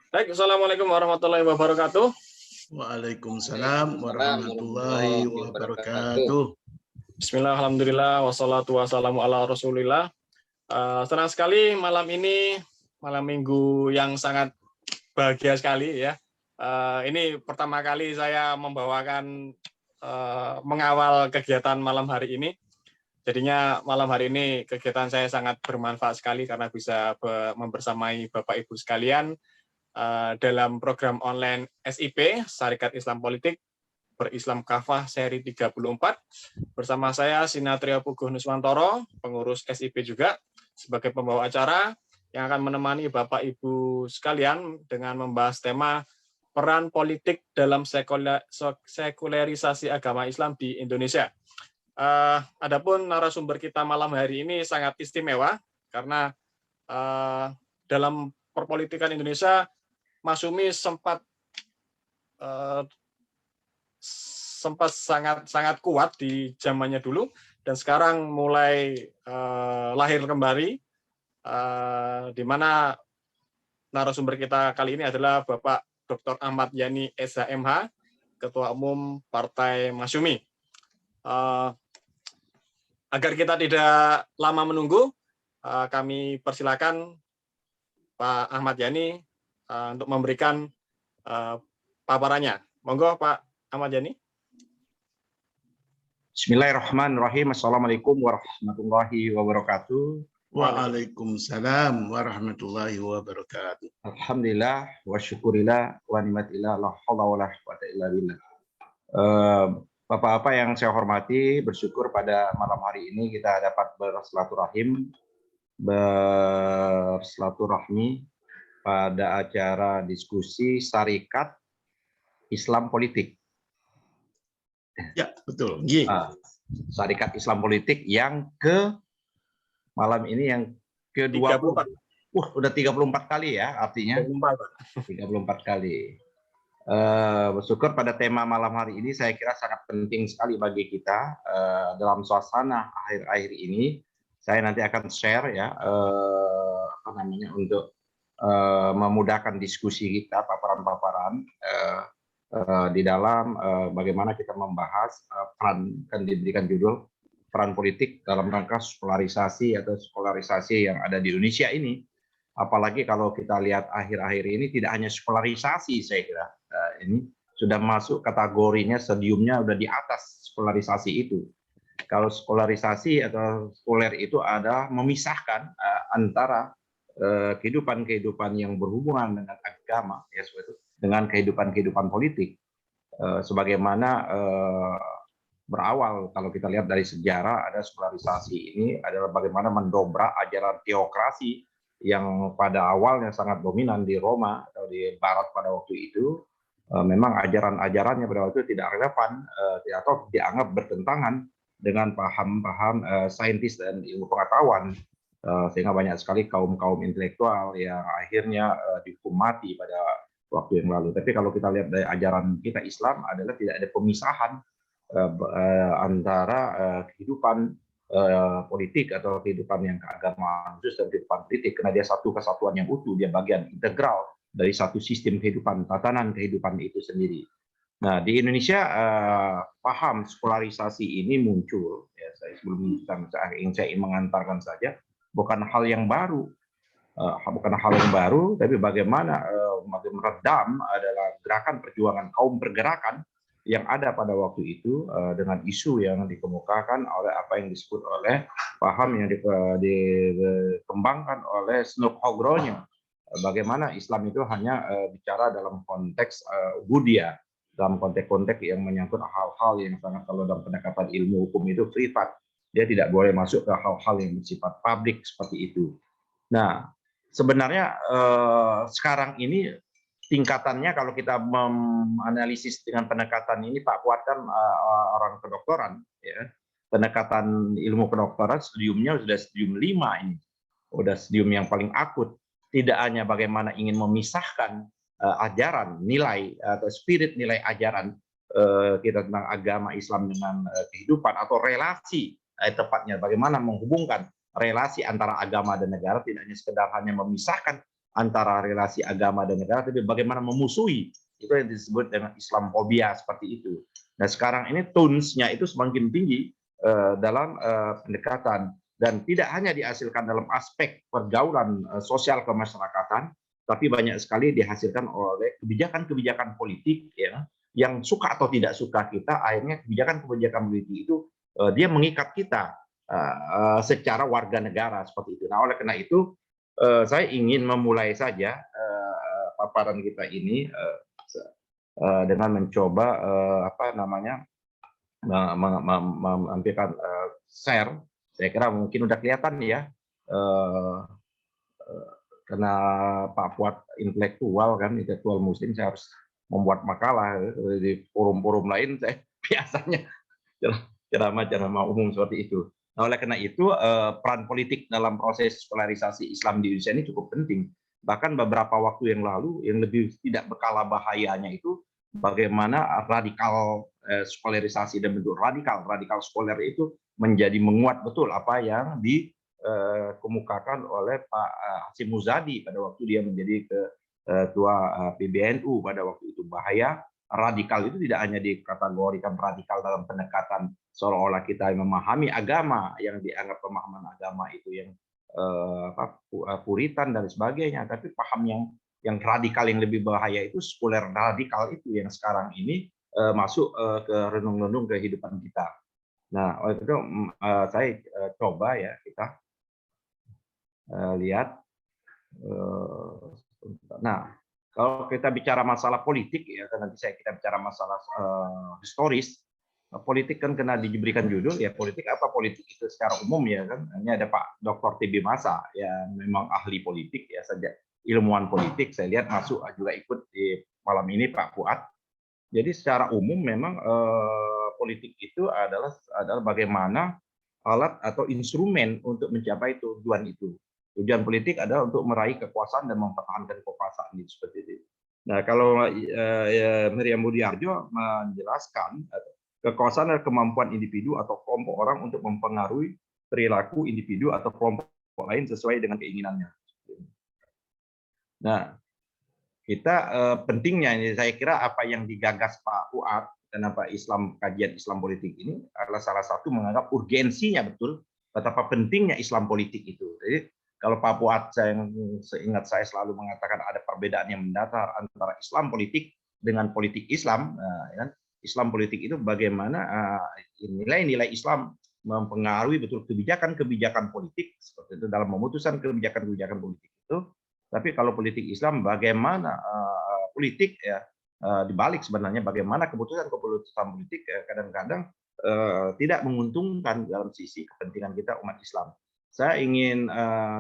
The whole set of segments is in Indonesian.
Baik, Assalamualaikum warahmatullahi wabarakatuh. Waalaikumsalam Waalaikumsalam warahmatullahi warahmatullahi wabarakatuh. wabarakatuh. Bismillah, alhamdulillah, wassalatu wassalamu ala rasulillah. Senang sekali malam ini, malam minggu yang sangat bahagia sekali ya. Ini pertama kali saya membawakan mengawal kegiatan malam hari ini. Jadinya malam hari ini kegiatan saya sangat bermanfaat sekali karena bisa membersamai Bapak Ibu sekalian dalam program online SIP, Syarikat Islam Politik Berislam Kafah seri 34 bersama saya Sinatria Puguh Nuswantoro, pengurus SIP juga sebagai pembawa acara yang akan menemani Bapak Ibu sekalian dengan membahas tema peran politik dalam sekularisasi agama Islam di Indonesia. Adapun narasumber kita malam hari ini sangat istimewa karena dalam perpolitikan Indonesia Mas Umi sempat sangat kuat di zamannya dulu dan sekarang mulai lahir kembali, di mana narasumber kita kali ini adalah Bapak Dr. Ahmad Yani SHMH, Ketua Umum Partai Masyumi. Agar kita tidak lama menunggu, kami persilakan Pak Ahmad Yani untuk memberikan paparannya. Monggo Pak Ahmad Yani. Bismillahirrahmanirrahim. Assalamualaikum warahmatullahi wabarakatuh. Waalaikumsalam warahmatullahi wabarakatuh. Alhamdulillah wa syukurillah wa ni'matillah la haula wala quwata illa billah. Bapak-bapak yang saya hormati, bersyukur pada malam hari ini kita dapat bersilaturahmi pada acara diskusi Syarikat Islam Politik. Ya, betul. Syarikat Islam Politik yang malam ini yang ke-20. Udah 34 kali ya artinya. 34 kali. Bersyukur pada tema malam hari ini saya kira sangat penting sekali bagi kita dalam suasana akhir-akhir ini. Saya nanti akan share ya untuk memudahkan diskusi kita, paparan-paparan di dalam bagaimana kita membahas peran, kan diberikan judul peran politik dalam rangka sekularisasi yang ada di Indonesia ini. Apalagi kalau kita lihat akhir-akhir ini tidak hanya sekularisasi, saya kira ini sudah masuk kategorinya, stadiumnya udah di atas sekularisasi itu. Kalau sekularisasi atau sekuler itu ada memisahkan antara kehidupan yang berhubungan dengan agama, ya seperti itu, dengan kehidupan politik. Sebagaimana berawal kalau kita lihat dari sejarah, ada sekularisasi ini adalah bagaimana mendobrak ajaran teokrasi yang pada awalnya sangat dominan di Roma atau di Barat pada waktu itu. Memang ajaran-ajarannya pada waktu itu tidak relevan atau dianggap bertentangan dengan paham-paham saintis dan ilmu pengetahuan, sehingga banyak sekali kaum intelektual yang akhirnya dihukum mati pada waktu yang lalu. Tapi kalau kita lihat dari ajaran kita Islam adalah tidak ada pemisahan antara kehidupan politik atau kehidupan yang keagamaan khusus dan kehidupan politik, karena dia satu kesatuan yang utuh, dia bagian integral dari satu sistem kehidupan, tatanan kehidupan itu sendiri. Nah, di Indonesia paham sekularisasi ini muncul, ya, sebelum saya ingin mengantarkan saja, bukan hal yang baru, tapi bagaimana meredam adalah gerakan perjuangan kaum pergerakan yang ada pada waktu itu dengan isu yang dikemukakan oleh apa yang disebut oleh paham yang dikembangkan oleh Snoop Hogronyo. Bagaimana Islam itu hanya bicara dalam konteks budaya, dalam konteks yang menyangkut hal-hal yang sangat, kalau dalam pendekatan ilmu hukum itu privat, dia tidak boleh masuk ke hal-hal yang bersifat publik seperti itu. Nah, sebenarnya sekarang ini tingkatannya kalau kita menganalisis dengan pendekatan ini, Pak Kuat kan orang kedokteran, ya, pendekatan ilmu kedokteran studiumnya sudah studium 5 ini, udah studium yang paling akut. Tidak hanya bagaimana ingin memisahkan ajaran, nilai atau spirit nilai ajaran kita tentang agama Islam dengan kehidupan atau relasi, tepatnya bagaimana menghubungkan relasi antara agama dan negara, tidak hanya sekedar hanya memisahkan antara relasi agama dan negara, tapi bagaimana memusuhi. Itu yang disebut dengan Islamophobia seperti itu. Nah sekarang ini tones-nya itu semakin tinggi dalam pendekatan, dan tidak hanya dihasilkan dalam aspek pergaulan sosial kemasyarakatan, tapi banyak sekali dihasilkan oleh kebijakan-kebijakan politik ya, yang suka atau tidak suka kita, akhirnya kebijakan-kebijakan politik itu dia mengikat kita secara warga negara seperti itu. Nah oleh karena itu saya ingin memulai saja paparan kita ini dengan mencoba apa namanya menampilkan share. Saya kira mungkin udah kelihatan ya, karena Pak Fuad intelektual kan, intelektual muslim, saya harus membuat makalah di forum-forum lain. Saya biasanya ceramah-ceramah umum seperti itu. Nah, oleh karena itu peran politik dalam proses polarisasi Islam di Indonesia ini cukup penting. Bahkan beberapa waktu yang lalu yang lebih tidak berkala bahayanya itu bagaimana radikal skolarisasi dan bentuk radikal skoler itu menjadi menguat betul apa yang dikemukakan oleh Pak Hasyim Muzadi pada waktu dia menjadi ketua PBNU pada waktu itu. Bahaya radikal itu tidak hanya dikategorikan radikal dalam pendekatan seolah-olah kita memahami agama yang dianggap pemahaman agama itu yang puritan dan sebagainya, tapi paham yang radikal yang lebih bahaya itu sekuler radikal itu yang sekarang ini masuk ke renung-renung kehidupan kita. Nah, oleh itu saya coba ya kita lihat. Nah, kalau kita bicara masalah politik ya, nanti kita bicara masalah historis. Politik kan kena diberikan judul ya, politik apa, politik itu secara umum ya kan. Ini ada Pak Dr. TB Masa yang memang ahli politik ya, saja ilmuwan politik. Saya lihat masuk juga ikut di malam ini Pak Fuad. Jadi secara umum memang politik itu adalah bagaimana alat atau instrumen untuk mencapai tujuan itu. Tujuan politik adalah untuk meraih kekuasaan dan mempertahankan kekuasaan itu seperti itu. Nah, kalau Miriam Budiarjo menjelaskan kekuasaan adalah kemampuan individu atau kelompok orang untuk mempengaruhi perilaku individu atau kelompok lain sesuai dengan keinginannya. Nah, kita pentingnya ini saya kira apa yang digagas Pak Fuad dan apa kajian Islam politik ini adalah salah satu menganggap urgensinya betul betapa pentingnya Islam politik itu. Jadi kalau Pak Fuad seingat saya selalu mengatakan ada perbedaan yang mendasar antara Islam politik dengan politik Islam, ya. Islam politik itu bagaimana nilai-nilai Islam mempengaruhi betul kebijakan-kebijakan politik seperti itu dalam memutuskan kebijakan-kebijakan politik itu. Tapi kalau politik Islam bagaimana politik ya dibalik sebenarnya bagaimana keputusan-keputusan politik kadang-kadang tidak menguntungkan dalam sisi kepentingan kita umat Islam. Saya ingin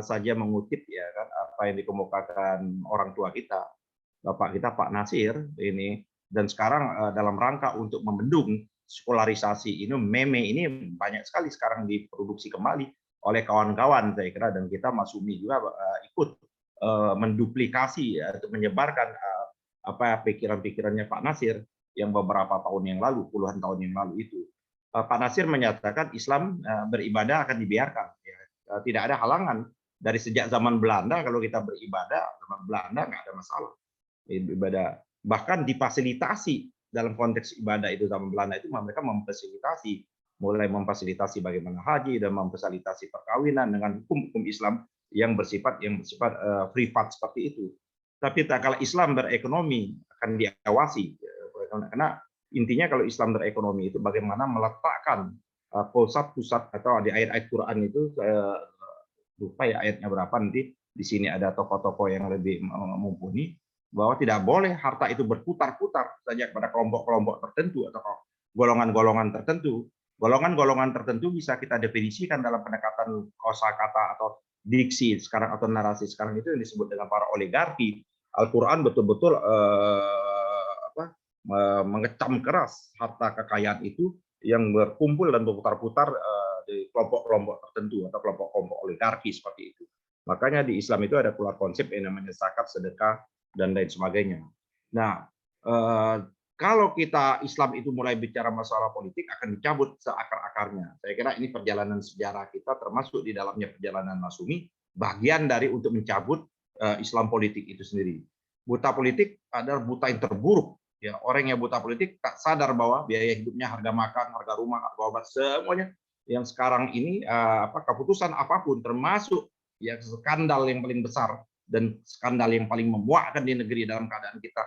saja mengutip ya kan apa yang dikemukakan orang tua kita, Bapak kita Pak Nasir ini. Dan sekarang dalam rangka untuk membendung skolarisasi ini, meme ini banyak sekali sekarang diproduksi kembali oleh kawan-kawan saya kira, dan kita Masumi juga ikut menduplikasi ya, untuk menyebarkan apa pikiran-pikirannya Pak Nasir yang beberapa tahun yang lalu, puluhan tahun yang lalu itu. Pak Nasir menyatakan Islam beribadah akan dibiarkan, ya. Tidak ada halangan dari sejak zaman Belanda. Kalau kita beribadah zaman Belanda nggak ada masalah ibadah. Bahkan difasilitasi dalam konteks ibadah itu zaman Belanda itu mereka memfasilitasi, mulai memfasilitasi bagaimana haji dan memfasilitasi perkawinan dengan hukum-hukum Islam yang bersifat privat seperti itu. Tapi tak kala Islam berekonomi akan diawasi, karena intinya kalau Islam berekonomi itu bagaimana meletakkan pusat-pusat atau di ayat-ayat Quran itu saya lupa ya ayatnya berapa, nanti di sini ada tokoh-tokoh yang lebih mumpuni, bahwa tidak boleh harta itu berputar-putar saja pada kelompok-kelompok tertentu atau golongan-golongan tertentu. Golongan-golongan tertentu bisa kita definisikan dalam pendekatan kosakata atau diksi sekarang atau narasi sekarang itu yang disebut dengan para oligarki. Al-Quran betul-betul mengecam keras harta kekayaan itu yang berkumpul dan berputar-putar di kelompok-kelompok tertentu atau kelompok-kelompok oligarki seperti itu. Makanya di Islam itu ada pula konsep yang namanya zakat, sedekah, dan lain sebagainya. Nah, kalau kita Islam itu mulai bicara masalah politik akan dicabut seakar-akarnya. Saya kira ini perjalanan sejarah kita termasuk di dalamnya perjalanan Masumi, bagian dari untuk mencabut Islam politik itu sendiri. Buta politik adalah buta yang terburuk. Ya, orang yang buta politik tak sadar bahwa biaya hidupnya, harga makan, harga rumah, harga obat, semuanya yang sekarang ini keputusan apapun, termasuk ya skandal yang paling besar dan skandal yang paling memuakkan di negeri dalam keadaan kita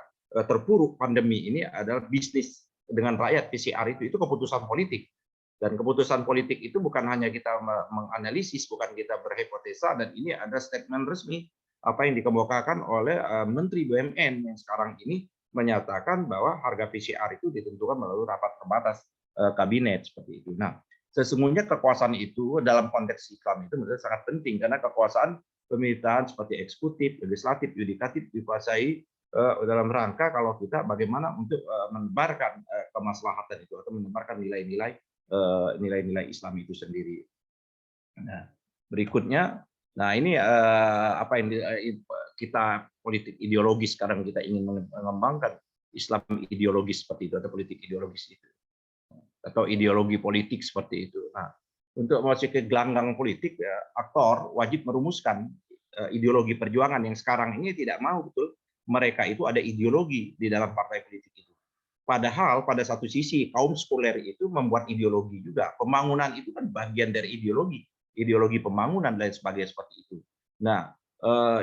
terpuruk pandemi ini adalah bisnis dengan rakyat PCR itu keputusan politik. Dan keputusan politik itu bukan hanya kita menganalisis, bukan kita berhipotesa, dan ini ada statement resmi apa yang dikemukakan oleh Menteri BUMN yang sekarang ini menyatakan bahwa harga PCR itu ditentukan melalui rapat terbatas kabinet seperti itu. Nah, sesungguhnya kekuasaan itu dalam konteks Islam itu menurut saya sangat penting karena kekuasaan pemerintahan seperti eksekutif, legislatif, yudikatif dikuasai dalam rangka kalau kita bagaimana untuk menebarkan kemaslahatan itu atau menebarkan nilai-nilai Islam itu sendiri. Nah, berikutnya, nah ini apa yang kita politik ideologis sekarang kita ingin mengembangkan Islam ideologis seperti itu atau politik ideologis itu atau ideologi politik seperti itu. Nah, untuk masuk ke gelanggang politik, ya, aktor wajib merumuskan ideologi perjuangan yang sekarang ini tidak mau betul mereka itu ada ideologi di dalam partai politik itu. Padahal pada satu sisi kaum sekuler itu membuat ideologi juga. Pembangunan itu kan bagian dari ideologi pembangunan dan sebagainya seperti itu. Nah,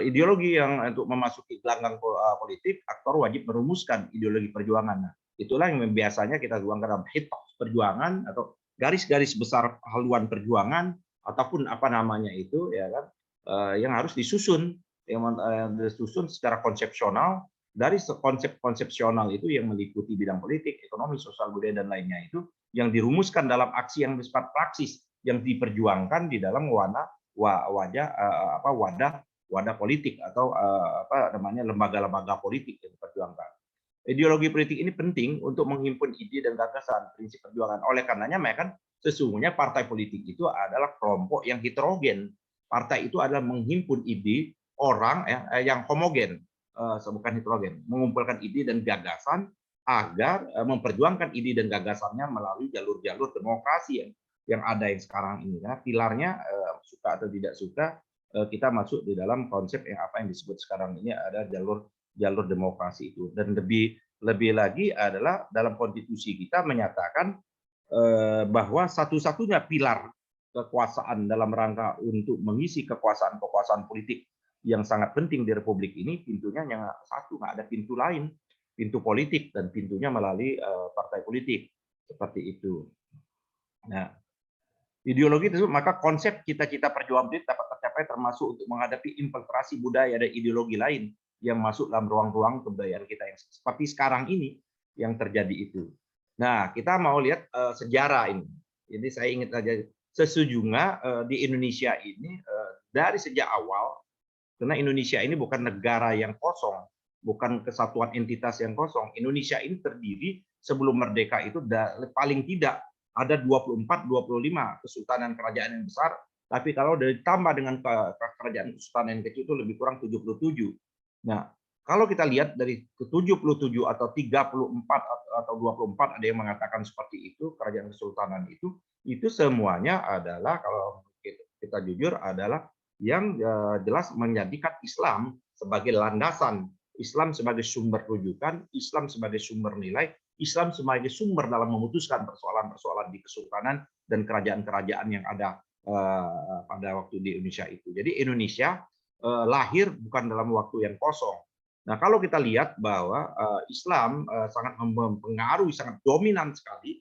ideologi yang untuk memasuki gelanggang politik, aktor wajib merumuskan ideologi perjuangan. Nah, itulah yang biasanya kita tuangkan dalam hitok perjuangan atau garis-garis besar haluan perjuangan ataupun apa namanya itu, ya kan, yang harus disusun, yang disusun secara konsepsional. Dari konsep konsepsional itu yang meliputi bidang politik, ekonomi, sosial, budaya, dan lainnya itu yang dirumuskan dalam aksi yang bersifat praksis yang diperjuangkan di dalam wadah politik atau lembaga-lembaga politik yang diperjuangkan. Ideologi politik ini penting untuk menghimpun ide dan gagasan prinsip perjuangan. Oleh karenanya, kan sesungguhnya partai politik itu adalah kelompok yang heterogen. Partai itu adalah menghimpun ide orang yang homogen. Bukan heterogen, mengumpulkan ide dan gagasan agar memperjuangkan ide dan gagasannya melalui jalur-jalur demokrasi yang ada yang sekarang ini. Karena pilarnya suka atau tidak suka kita masuk di dalam konsep yang apa yang disebut sekarang ini ada jalur demokrasi itu. Dan lebih lagi adalah dalam konstitusi kita menyatakan bahwa satu-satunya pilar kekuasaan dalam rangka untuk mengisi kekuasaan politik yang sangat penting di Republik ini, pintunya yang satu, nggak ada pintu lain, pintu politik, dan pintunya melalui partai politik seperti itu. Nah, ideologi itu maka konsep cita-cita perjuangan politik dapat tercapai termasuk untuk menghadapi infiltrasi budaya dan ideologi lain yang masuk dalam ruang-ruang kebudayaan kita yang seperti sekarang ini yang terjadi itu. Nah, kita mau lihat sejarah ini. Jadi saya ingin saja sesungguhnya di Indonesia ini dari sejak awal. Karena Indonesia ini bukan negara yang kosong, bukan kesatuan entitas yang kosong. Indonesia ini terdiri sebelum merdeka itu paling tidak ada 24-25 kesultanan kerajaan yang besar, tapi kalau ditambah dengan kerajaan kesultanan yang kecil itu lebih kurang 77. Nah, kalau kita lihat dari ke 77 atau 34 atau 24 ada yang mengatakan seperti itu, kerajaan kesultanan itu semuanya adalah kalau kita jujur adalah yang jelas menjadikan Islam sebagai landasan, Islam sebagai sumber rujukan, Islam sebagai sumber nilai, Islam sebagai sumber dalam memutuskan persoalan-persoalan di kesultanan dan kerajaan-kerajaan yang ada pada waktu di Indonesia itu. Jadi Indonesia lahir bukan dalam waktu yang kosong. Nah, kalau kita lihat bahwa Islam sangat mempengaruhi, sangat dominan sekali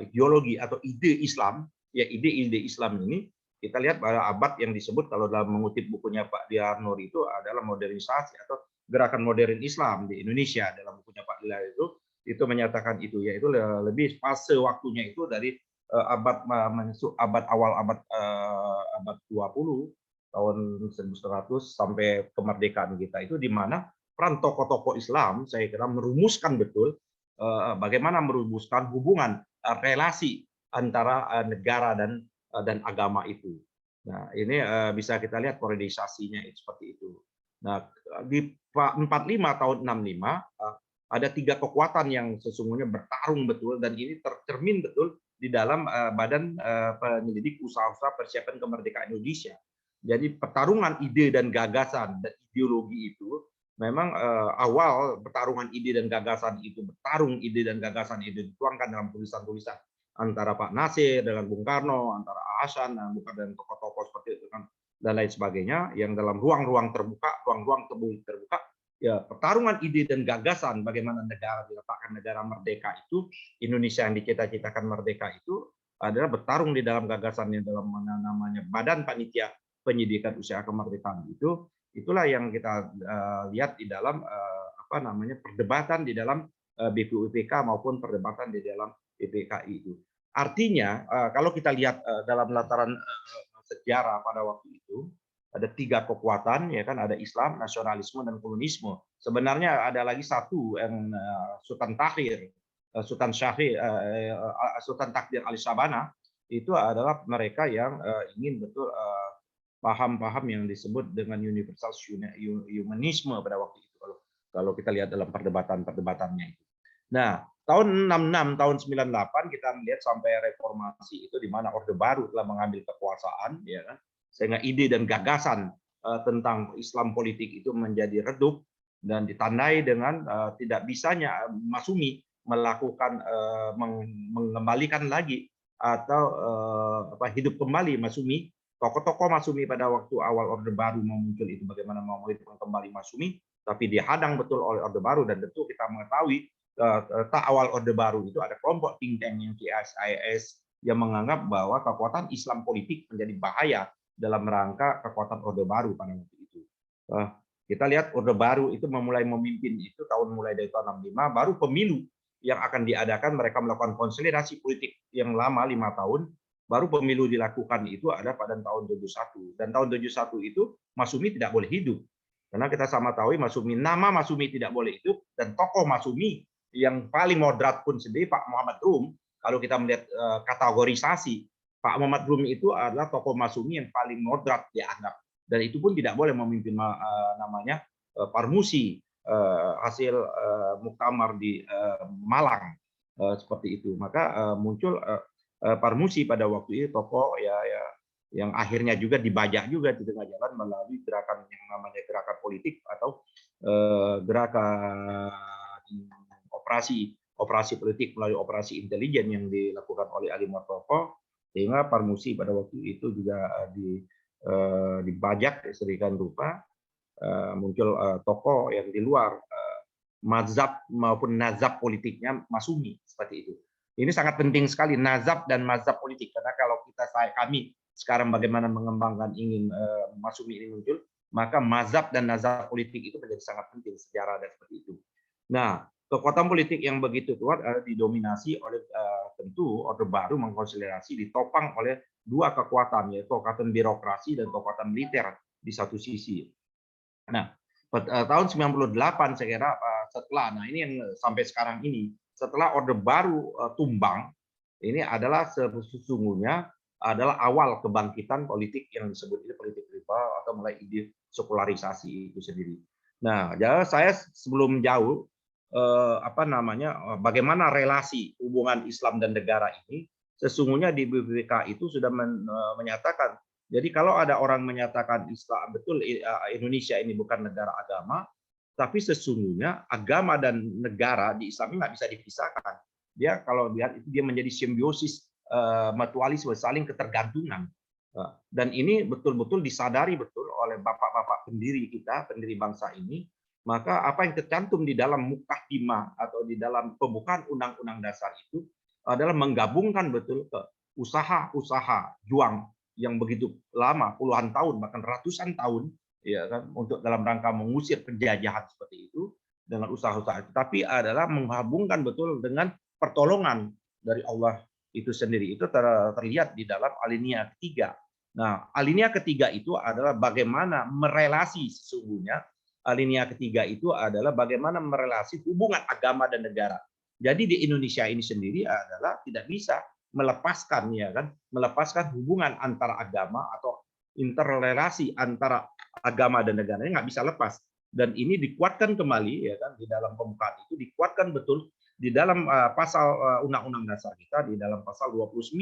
ideologi atau ide Islam, ya ide-ide Islam ini. Kita lihat bahwa abad yang disebut kalau dalam mengutip bukunya Pak Diyar Nur itu adalah modernisasi atau gerakan modern Islam di Indonesia. Dalam bukunya Pak Diyar itu menyatakan itu, yaitu lebih fase waktunya itu dari abad awal abad 20 tahun 1100 sampai kemerdekaan kita itu, di mana peran tokoh-tokoh Islam saya kira merumuskan betul bagaimana merumuskan hubungan relasi antara negara dan agama itu. Nah, ini bisa kita lihat polarisasinya seperti itu. Nah, di 45 tahun 65 ada 3 kekuatan yang sesungguhnya bertarung betul, dan ini tercermin betul di dalam Badan Penyelidik Usaha-usaha Persiapan Kemerdekaan Indonesia. Jadi pertarungan ide dan gagasan dan ideologi itu memang awal pertarungan ide dan gagasan itu, bertarung ide dan gagasan itu dituangkan dalam tulisan-tulisan antara Pak Nasir dengan Bung Karno, antara Hasan dan tokoh-tokoh seperti itu kan, dan lain sebagainya, yang dalam ruang-ruang terbuka, ruang-ruang terbuka, ya pertarungan ide dan gagasan bagaimana negara diletakkan negara merdeka itu, Indonesia yang dicita-citakan merdeka itu adalah bertarung di dalam gagasannya dalam namanya Badan Panitia Penyidikan Usaha Kemerdekaan itu. Itulah yang kita lihat di dalam perdebatan di dalam BPUPK maupun perdebatan di dalam BPKI itu. Artinya kalau kita lihat dalam lataran sejarah pada waktu itu ada 3 kekuatan, ya kan, ada Islam, nasionalisme, dan komunisme. Sebenarnya ada lagi satu yang Sultan Tahrir, Sultan Takdir Ali Sabana, itu adalah mereka yang ingin betul paham-paham yang disebut dengan universal humanisme pada waktu itu, kalau kita lihat dalam perdebatan-perdebatannya itu. Nah, tahun 66, tahun 98 kita melihat sampai reformasi itu di mana Orde Baru telah mengambil kekuasaan, ya kan, sehingga ide dan gagasan tentang Islam politik itu menjadi redup dan ditandai dengan tidak bisanya Masyumi melakukan mengembalikan lagi atau hidup kembali Masyumi. Tokoh-tokoh Masyumi pada waktu awal Orde Baru mau muncul itu bagaimana mau menghidupkan kembali Masyumi, tapi dihadang betul oleh Orde Baru. Dan tentu kita mengetahui tak awal Orde Baru itu ada kelompok think tank yang CSIS yang menganggap bahwa kekuatan Islam politik menjadi bahaya dalam rangka kekuatan Orde Baru pada waktu itu. Kita lihat Orde Baru itu memulai memimpin itu mulai dari tahun 65, baru pemilu yang akan diadakan mereka melakukan konsolidasi politik yang lama 5 tahun. Baru pemilu dilakukan itu ada pada tahun 71. Dan tahun 71 itu Masyumi tidak boleh hidup. Karena kita sama tahu nama Masyumi tidak boleh hidup, dan tokoh Masyumi yang paling moderat pun sendiri Pak Muhammad Rum, kalau kita melihat kategorisasi, Pak Muhammad Rum itu adalah tokoh Masyumi yang paling moderat dianggap. Dan itu pun tidak boleh memimpin namanya Parmusi, hasil muktamar di Malang, seperti itu. Maka muncul Parmusi pada waktu itu, tokoh yang akhirnya juga dibajak juga di tengah jalan melalui gerakan yang namanya gerakan politik atau gerakan operasi politik melalui operasi intelijen yang dilakukan oleh Ali Mustofa, sehingga Parmusi pada waktu itu juga dibajak sedemikian rupa. Muncul tokoh yang di luar mazhab maupun nazab politiknya Masyumi, seperti itu. Ini sangat penting sekali, nazab dan mazhab politik, karena kalau kami sekarang bagaimana mengembangkan ingin Masyumi ini muncul, maka mazhab dan nazab politik itu menjadi sangat penting sejarah dan seperti itu. Nah, kekuatan politik yang begitu kuat didominasi oleh tentu Orde Baru mengkonsolidasi, ditopang oleh 2 kekuatan, yaitu kekuatan birokrasi dan kekuatan militer di satu sisi. Nah, tahun 98 saya kira setelah, nah ini yang sampai sekarang ini, setelah Orde Baru tumbang, ini adalah sesungguhnya adalah awal kebangkitan politik yang disebut itu politik liberal atau mulai ide sekularisasi itu sendiri. Nah, jadi saya sebelum jauh bagaimana relasi hubungan Islam dan negara ini, sesungguhnya di BPK itu sudah menyatakan. Jadi kalau ada orang menyatakan Islam betul Indonesia ini bukan negara agama, tapi sesungguhnya agama dan negara di Islam ini nggak bisa dipisahkan. Dia kalau lihat itu dia menjadi simbiosis mutualisme, saling ketergantungan. Dan ini betul-betul disadari betul oleh bapak-bapak pendiri kita, pendiri bangsa ini. Maka apa yang tercantum di dalam mukaddimah atau di dalam pembukaan Undang-Undang Dasar itu adalah menggabungkan betul ke usaha-usaha juang yang begitu lama, puluhan tahun bahkan ratusan tahun, ya kan, untuk dalam rangka mengusir penjajahan seperti itu dengan usaha-usaha itu, tapi adalah menggabungkan betul dengan pertolongan dari Allah itu sendiri. Itu terlihat di dalam alinea ketiga. Nah, alinea ketiga itu adalah bagaimana merelasi sesungguhnya. Alinea ketiga itu adalah bagaimana merelasi hubungan agama dan negara. Jadi di Indonesia ini sendiri adalah tidak bisa melepaskan, ya kan, melepaskan hubungan antara agama atau interrelasi antara agama dan negara, ini nggak bisa lepas. Dan ini dikuatkan kembali, ya kan, di dalam pembukaan itu dikuatkan betul di dalam pasal Undang-Undang Dasar kita, di dalam pasal 29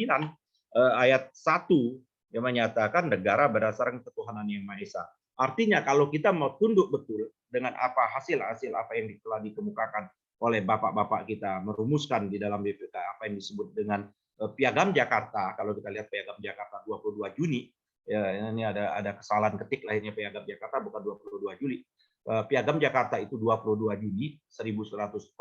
ayat 1, yang menyatakan negara berdasarkan ketuhanan yang Maha Esa. Artinya kalau kita mau tunduk betul dengan apa hasil-hasil apa yang telah dikemukakan oleh bapak-bapak kita, merumuskan di dalam BPK apa yang disebut dengan Piagam Jakarta. Kalau kita lihat Piagam Jakarta 22 Juni, ya ini ada kesalahan ketik lahirnya Piagam Jakarta bukan 22 Juli. Piagam Jakarta itu 22 Juni 1945.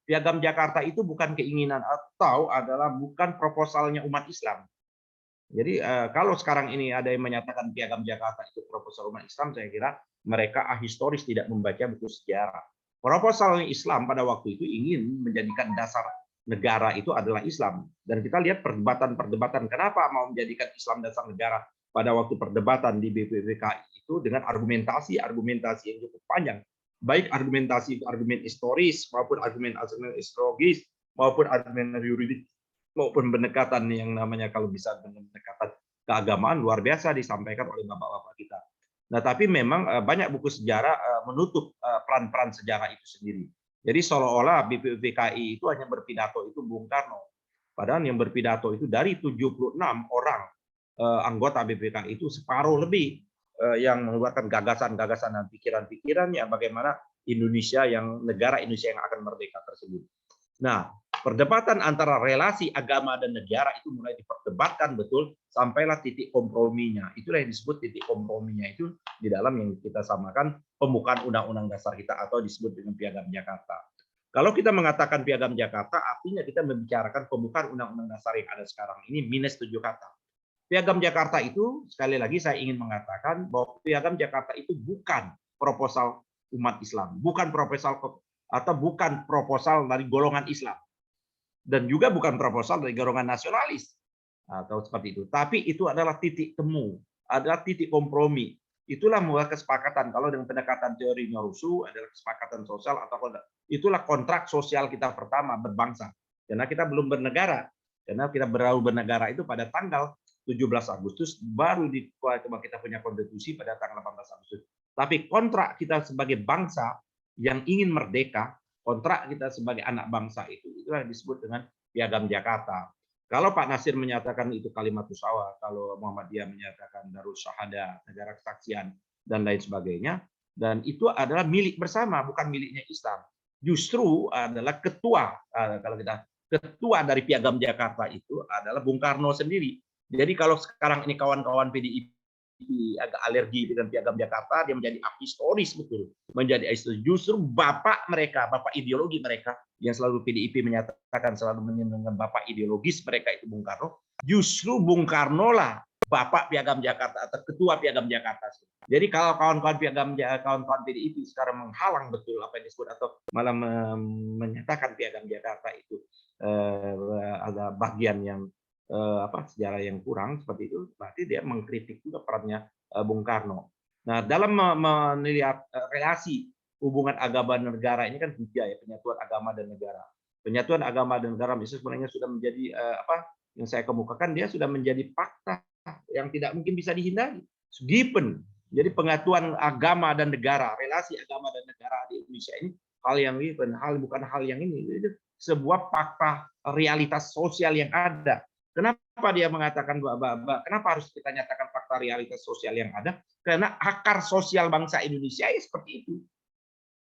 Piagam Jakarta itu bukan keinginan atau adalah bukan proposalnya umat Islam. Jadi kalau sekarang ini ada yang menyatakan Piagam Jakarta itu proposal umat Islam, saya kira mereka ahistoris, tidak membaca buku sejarah. Proposal Islam pada waktu itu ingin menjadikan dasar negara itu adalah Islam. Dan kita lihat perdebatan-perdebatan kenapa mau menjadikan Islam dasar negara pada waktu perdebatan di BPPKI itu dengan argumentasi yang cukup panjang. Baik argumen historis maupun argumen astrologis maupun argumen yuridis maupun pendekatan yang namanya kalau bisa pendekatan keagamaan luar biasa disampaikan oleh bapak-bapak kita. Nah, tapi memang banyak buku sejarah menutup peran-peran sejarah itu sendiri. Jadi seolah-olah BPPKI itu hanya berpidato itu Bung Karno. Padahal yang berpidato itu dari 76 orang anggota BPPKI itu separuh lebih yang mengeluarkan gagasan-gagasan dan pikiran-pikirannya bagaimana Indonesia negara Indonesia yang akan merdeka tersebut. Nah, perdebatan antara relasi agama dan negara itu mulai diperdebatkan betul sampailah titik komprominya. Itulah yang disebut titik komprominya itu di dalam yang kita samakan pembukaan Undang-Undang Dasar kita atau disebut dengan Piagam Jakarta. Kalau kita mengatakan Piagam Jakarta, artinya kita membicarakan pembukaan Undang-Undang Dasar yang ada sekarang ini minus 7 kata. Piagam Jakarta itu, sekali lagi saya ingin mengatakan bahwa Piagam Jakarta itu bukan proposal umat Islam, bukan proposal dari golongan Islam, dan juga bukan proposal dari golongan nasionalis atau seperti itu. Tapi itu adalah titik temu, adalah titik kompromi. Itulah mulai kesepakatan. Kalau dengan pendekatan teorinya Rousseau adalah kesepakatan sosial atau itulah kontrak sosial kita pertama berbangsa. Karena kita belum bernegara, karena kita baru bernegara itu pada tanggal 17 Agustus, baru kita punya konstitusi pada tanggal 18 Agustus. Tapi kontrak kita sebagai bangsa yang ingin merdeka, kontrak kita sebagai anak bangsa itulah yang disebut dengan Piagam Jakarta. Kalau Pak Nasir menyatakan itu kalimat usawa, kalau Muhammadiyah menyatakan Darus Syahada, negara kesaksian dan lain sebagainya, dan itu adalah milik bersama, bukan miliknya Islam. Justru adalah ketua dari Piagam Jakarta itu adalah Bung Karno sendiri. Jadi kalau sekarang ini kawan-kawan PDIP agak alergi dengan Piagam Jakarta, dia menjadi ahistoris betul, menjadi ahistoris. Justru bapak ideologi mereka yang selalu PDIP menyatakan selalu menyebutkan bapak ideologis mereka itu Bung Karno. Justru Bung Karno lah bapak Piagam Jakarta atau ketua Piagam Jakarta. Jadi kalau kawan-kawan PDIP sekarang menghalang betul apa yang disebut atau malah menyatakan Piagam Jakarta itu ada bagian yang sejarah yang kurang seperti itu, berarti dia mengkritik juga perannya Bung Karno. Nah, dalam melihat relasi hubungan agama dan negara ini kan tiga ya, penyatuan agama dan negara. Penyatuan agama dan negara itu sebenarnya sudah menjadi yang saya kemukakan, dia sudah menjadi fakta yang tidak mungkin bisa dihindari. Given. Jadi pengatuan agama dan negara, relasi agama dan negara di Indonesia ini hal yang given, bukan hal yang ini. Itu sebuah fakta realitas sosial yang ada. Kenapa dia mengatakan kenapa harus kita nyatakan fakta realitas sosial yang ada? Karena akar sosial bangsa Indonesia ya seperti itu.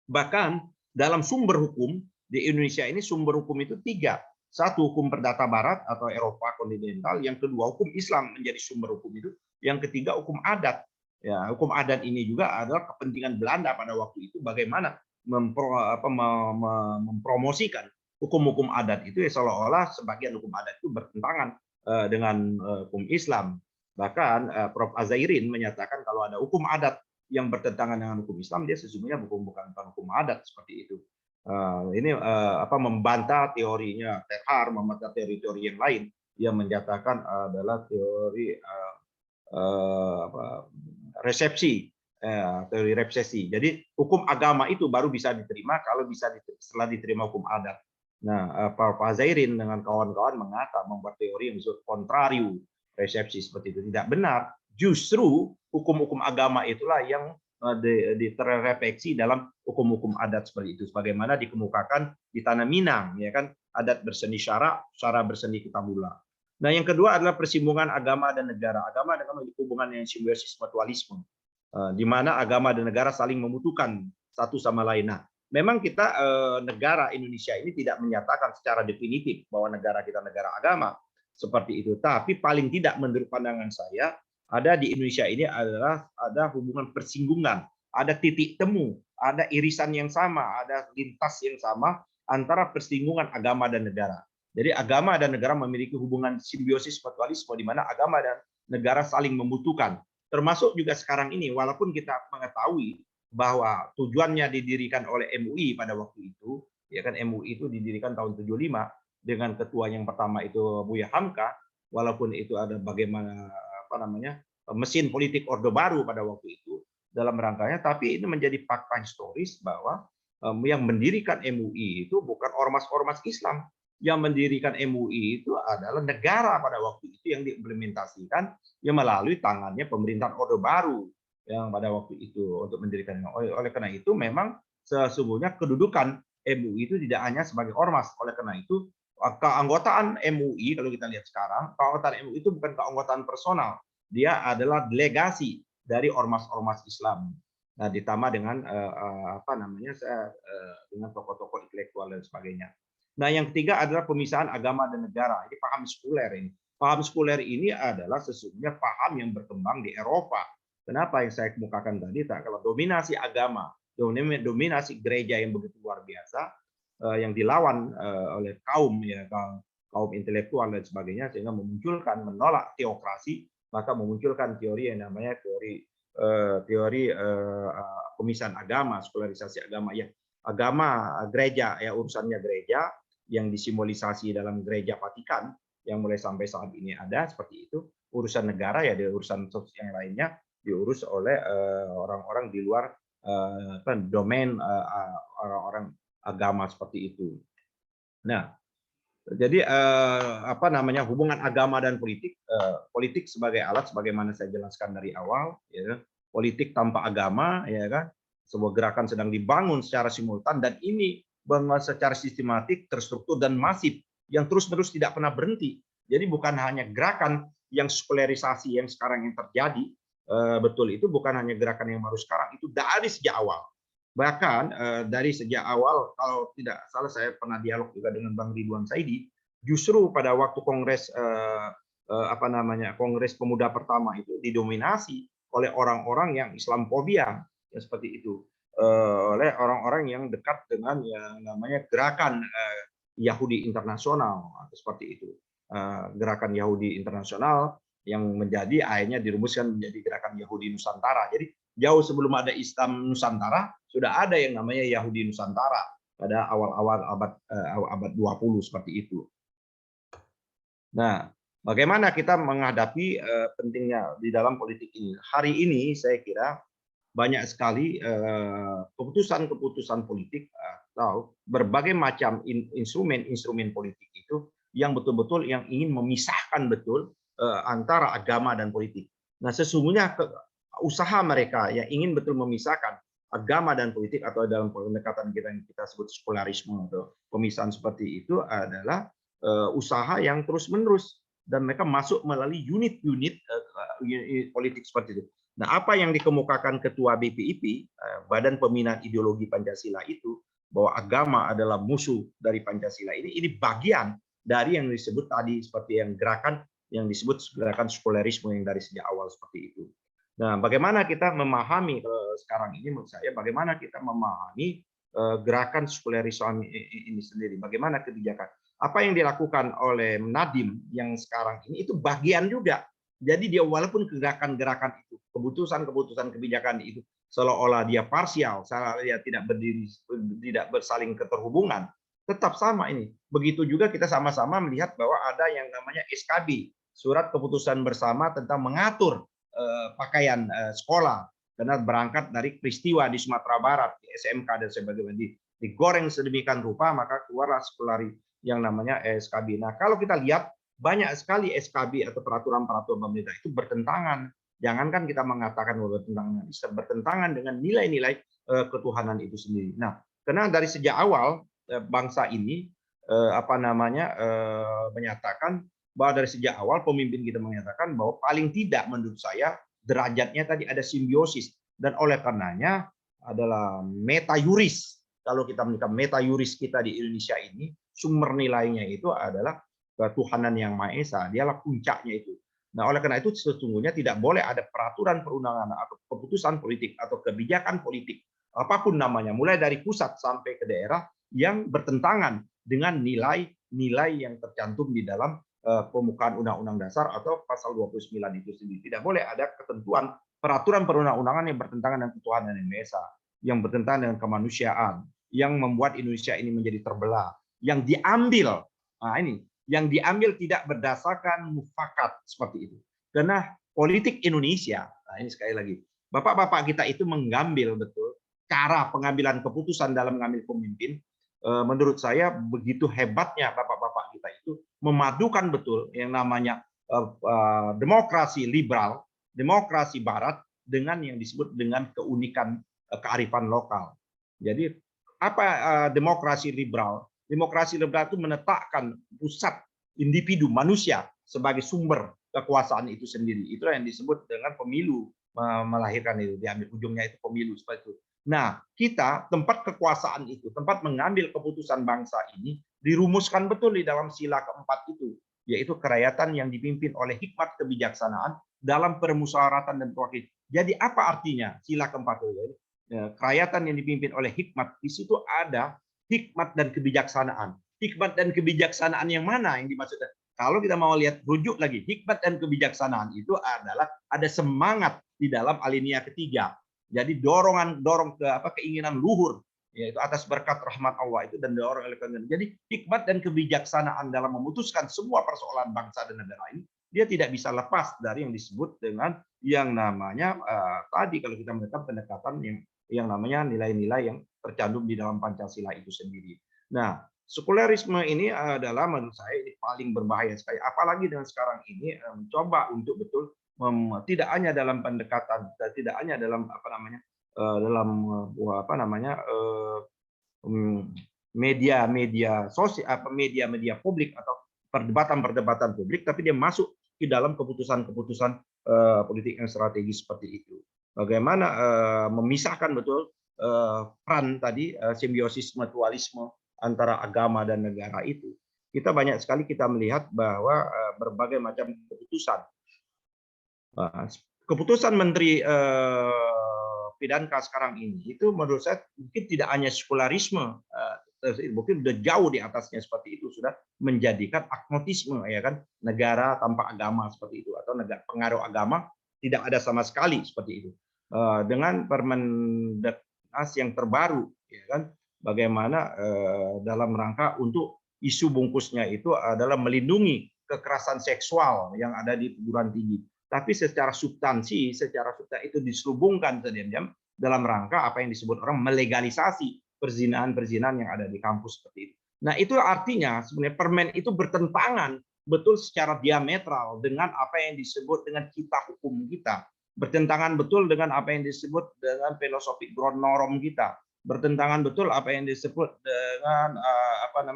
Bahkan dalam sumber hukum di Indonesia ini sumber hukum itu 3. 1 hukum perdata barat atau Eropa kontinental, yang kedua hukum Islam menjadi sumber hukum itu, yang ketiga hukum adat. Ya, hukum adat ini juga adalah kepentingan Belanda pada waktu itu bagaimana mempromosikan hukum-hukum adat itu ya, seolah-olah sebagian hukum adat itu bertentangan dengan hukum Islam. Bahkan Prof. Azairin menyatakan kalau ada hukum adat yang bertentangan dengan hukum Islam, dia sesungguhnya bukan hukum adat seperti itu. Ini membantah teorinya Terhar, membantah teori-teori yang lain yang menyatakan adalah teori resepsi, teori resepsi. Jadi hukum agama itu baru bisa diterima kalau setelah diterima hukum adat. Nah, Pak Zairin dengan kawan-kawan membuat teori yang disebut kontrariu resepsi seperti itu. Tidak benar. Justru hukum-hukum agama itulah yang terrefleksi dalam hukum-hukum adat seperti itu. Sebagaimana dikemukakan di Tanah Minang, ya kan, adat berseni syara berseni kitabullah. Nah, yang kedua adalah persinggungan agama dan negara. Agama dengan hubungan yang simbiosis mutualisme, di mana agama dan negara saling membutuhkan satu sama lain. Nah, memang kita negara Indonesia ini tidak menyatakan secara definitif bahwa negara kita negara agama seperti itu. Tapi paling tidak menurut pandangan saya ada di Indonesia ini adalah ada hubungan persinggungan, ada titik temu, ada irisan yang sama, ada lintas yang sama antara persinggungan agama dan negara. Jadi agama dan negara memiliki hubungan simbiosis mutualisme di mana agama dan negara saling membutuhkan. Termasuk juga sekarang ini, walaupun kita mengetahui bahwa tujuannya didirikan oleh MUI pada waktu itu, ya kan MUI itu didirikan tahun 75 dengan ketua yang pertama itu Buya Hamka, walaupun itu ada bagaimana apa namanya mesin politik Orde Baru pada waktu itu dalam rangkanya, tapi ini menjadi fakta historis bahwa yang mendirikan MUI itu bukan ormas-ormas Islam. Yang mendirikan MUI itu adalah negara pada waktu itu yang diimplementasikan yang melalui tangannya pemerintahan Orde Baru yang pada waktu itu untuk mendirikan. Oleh karena itu memang sesungguhnya kedudukan MUI itu tidak hanya sebagai ormas. Oleh karena itu keanggotaan MUI kalau kita lihat sekarang, keanggotaan MUI itu bukan keanggotaan personal, dia adalah delegasi dari ormas-ormas Islam. Nah, ditambah dengan apa namanya dengan tokoh-tokoh intelektual dan sebagainya. Nah, yang ketiga adalah pemisahan agama dan negara. Ini paham sekuler ini. Paham sekuler ini adalah sesungguhnya paham yang berkembang di Eropa. Kenapa yang saya kemukakan tadi? Kalau dominasi agama, dominasi gereja yang begitu luar biasa, yang dilawan oleh kaum intelektual dan sebagainya, sehingga memunculkan menolak teokrasi, maka memunculkan teori yang namanya teori pemisahan agama, sekularisasi agama. Ya, agama gereja ya urusannya gereja yang disimbolisasi dalam gereja Vatikan yang mulai sampai saat ini ada seperti itu. Urusan negara ya di urusan yang lainnya diurus oleh orang-orang di luar domain orang-orang agama seperti itu. Nah, jadi apa namanya hubungan agama dan politik, politik sebagai alat sebagaimana saya jelaskan dari awal, ya, politik tanpa agama, ya kan, sebuah gerakan sedang dibangun secara simultan dan ini secara sistematik, terstruktur dan masif yang terus-menerus tidak pernah berhenti. Jadi bukan hanya gerakan yang sekularisasi yang sekarang yang terjadi, betul itu bukan hanya gerakan yang baru sekarang, itu dari sejak awal. Bahkan dari sejak awal, kalau tidak salah saya pernah dialog juga dengan Bang Ridwan Saidi, justru pada waktu kongres apa namanya kongres pemuda pertama itu didominasi oleh orang-orang yang Islamfobia, ya seperti itu, oleh orang-orang yang dekat dengan yang namanya gerakan Yahudi internasional atau seperti itu, gerakan Yahudi internasional yang menjadi akhirnya dirumuskan menjadi gerakan Yahudi Nusantara. Jadi jauh sebelum ada Islam Nusantara sudah ada yang namanya Yahudi Nusantara pada awal-awal abad 20 seperti itu. Nah, bagaimana kita menghadapi pentingnya di dalam politik ini? Hari ini saya kira banyak sekali keputusan-keputusan politik atau berbagai macam instrumen politik itu yang betul-betul yang ingin memisahkan betul antara agama dan politik. Nah, sesungguhnya usaha mereka yang ingin betul memisahkan agama dan politik atau dalam pendekatan kita yang kita sebut sekularisme atau pemisahan seperti itu adalah usaha yang terus-menerus dan mereka masuk melalui unit-unit politik seperti itu. Nah, apa yang dikemukakan Ketua BPIP, Badan Pembinaan Ideologi Pancasila itu, bahwa agama adalah musuh dari Pancasila ini bagian dari yang disebut tadi seperti yang gerakan yang disebut gerakan sekularisme yang dari sejak awal seperti itu. Nah, bagaimana kita memahami sekarang ini menurut saya, bagaimana kita memahami gerakan sekularisme ini sendiri, bagaimana kebijakan. Apa yang dilakukan oleh Nadiem yang sekarang ini itu bagian juga. Jadi dia walaupun gerakan-gerakan itu, keputusan-keputusan kebijakan itu seolah-olah dia parsial, dia tidak berdiri, tidak bersaling keterhubungan, tetap sama ini. Begitu juga kita sama-sama melihat bahwa ada yang namanya SKB, Surat Keputusan Bersama tentang mengatur pakaian sekolah, karena berangkat dari peristiwa di Sumatera Barat, di SMK dan sebagainya, digoreng sedemikian rupa, maka keluarlah yang namanya SKB. Nah, kalau kita lihat banyak sekali SKB atau peraturan-peraturan pemerintah itu bertentangan. Jangankan kita mengatakan bertentangan dengan nilai-nilai ketuhanan itu sendiri. Nah, karena dari sejak awal bangsa ini apa namanya menyatakan bahwa dari sejak awal pemimpin kita mengatakan bahwa paling tidak menurut saya derajatnya tadi ada simbiosis, dan oleh karenanya adalah meta yuris. Kalau kita melihat meta yuris kita di Indonesia ini, sumber nilainya itu adalah ketuhanan yang Maha Esa, dialah puncaknya itu. Nah, oleh karena itu sesungguhnya tidak boleh ada peraturan perundangan atau keputusan politik atau kebijakan politik apapun namanya, mulai dari pusat sampai ke daerah yang bertentangan dengan nilai-nilai yang tercantum di dalam pembukaan Undang-Undang Dasar atau pasal 29 itu sendiri. Tidak boleh ada ketentuan peraturan perundang-undangan yang bertentangan dengan ketuhanan yang Maha Esa, yang bertentangan dengan kemanusiaan, yang membuat Indonesia ini menjadi terbelah, yang diambil, nah ini, yang diambil tidak berdasarkan mufakat seperti itu. Karena politik Indonesia, nah ini sekali lagi, bapak-bapak kita itu mengambil betul cara pengambilan keputusan dalam mengambil pemimpin. Menurut saya begitu hebatnya bapak-bapak kita itu memadukan betul yang namanya demokrasi liberal, demokrasi barat dengan yang disebut dengan keunikan kearifan lokal. Jadi apa demokrasi liberal? Demokrasi liberal itu menetapkan pusat individu manusia sebagai sumber kekuasaan itu sendiri. Itulah yang disebut dengan pemilu, melahirkan itu, diambil ujungnya itu pemilu seperti itu. Nah, kita tempat kekuasaan itu, tempat mengambil keputusan bangsa ini dirumuskan betul di dalam sila keempat itu, yaitu kerakyatan yang dipimpin oleh hikmat kebijaksanaan dalam permusyawaratan dan perwakilan. Jadi apa artinya sila keempat itu? Kerakyatan yang dipimpin oleh hikmat, di situ ada hikmat dan kebijaksanaan. Hikmat dan kebijaksanaan yang mana yang dimaksudkan? Kalau kita mau lihat rujuk lagi, hikmat dan kebijaksanaan itu adalah ada semangat di dalam alinea ketiga. Jadi dorong ke keinginan luhur, yaitu atas berkat rahmat Allah itu, dan dorong oleh keinginan. Jadi hikmat dan kebijaksanaan dalam memutuskan semua persoalan bangsa dan negara ini, dia tidak bisa lepas dari yang disebut dengan yang namanya tadi kalau kita menetap pendekatan yang namanya nilai-nilai yang tercantum di dalam Pancasila itu sendiri. Nah, sekulerisme ini adalah menurut saya ini paling berbahaya sekali. Apalagi dengan sekarang ini mencoba untuk betul tidak hanya dalam pendekatan, tidak hanya dalam media sosial, media publik atau perdebatan publik, tapi dia masuk ke dalam keputusan-keputusan politik yang strategis seperti itu. Bagaimana memisahkan betul peran tadi simbiosis mutualisme antara agama dan negara itu. Kita banyak sekali kita melihat bahwa berbagai macam keputusan Menteri Pidanka sekarang ini itu menurut saya mungkin tidak hanya sekularisme, mungkin sudah jauh di atasnya seperti itu, sudah menjadikan agnotisme, ya kan, negara tanpa agama seperti itu, atau negara pengaruh agama tidak ada sama sekali seperti itu. Dengan Permendagnas yang terbaru, ya kan, bagaimana dalam rangka untuk isu bungkusnya itu adalah melindungi kekerasan seksual yang ada di perguruan tinggi. Tapi secara substansi itu diselubungkan diam-diam dalam rangka apa yang disebut orang melegalisasi perzinahan yang ada di kampus seperti itu. Nah, itu artinya sebenarnya permen itu bertentangan betul secara diametral dengan apa yang disebut dengan cita hukum kita, bertentangan betul dengan apa yang disebut dengan filosofi ground norm kita, bertentangan betul apa yang disebut dengan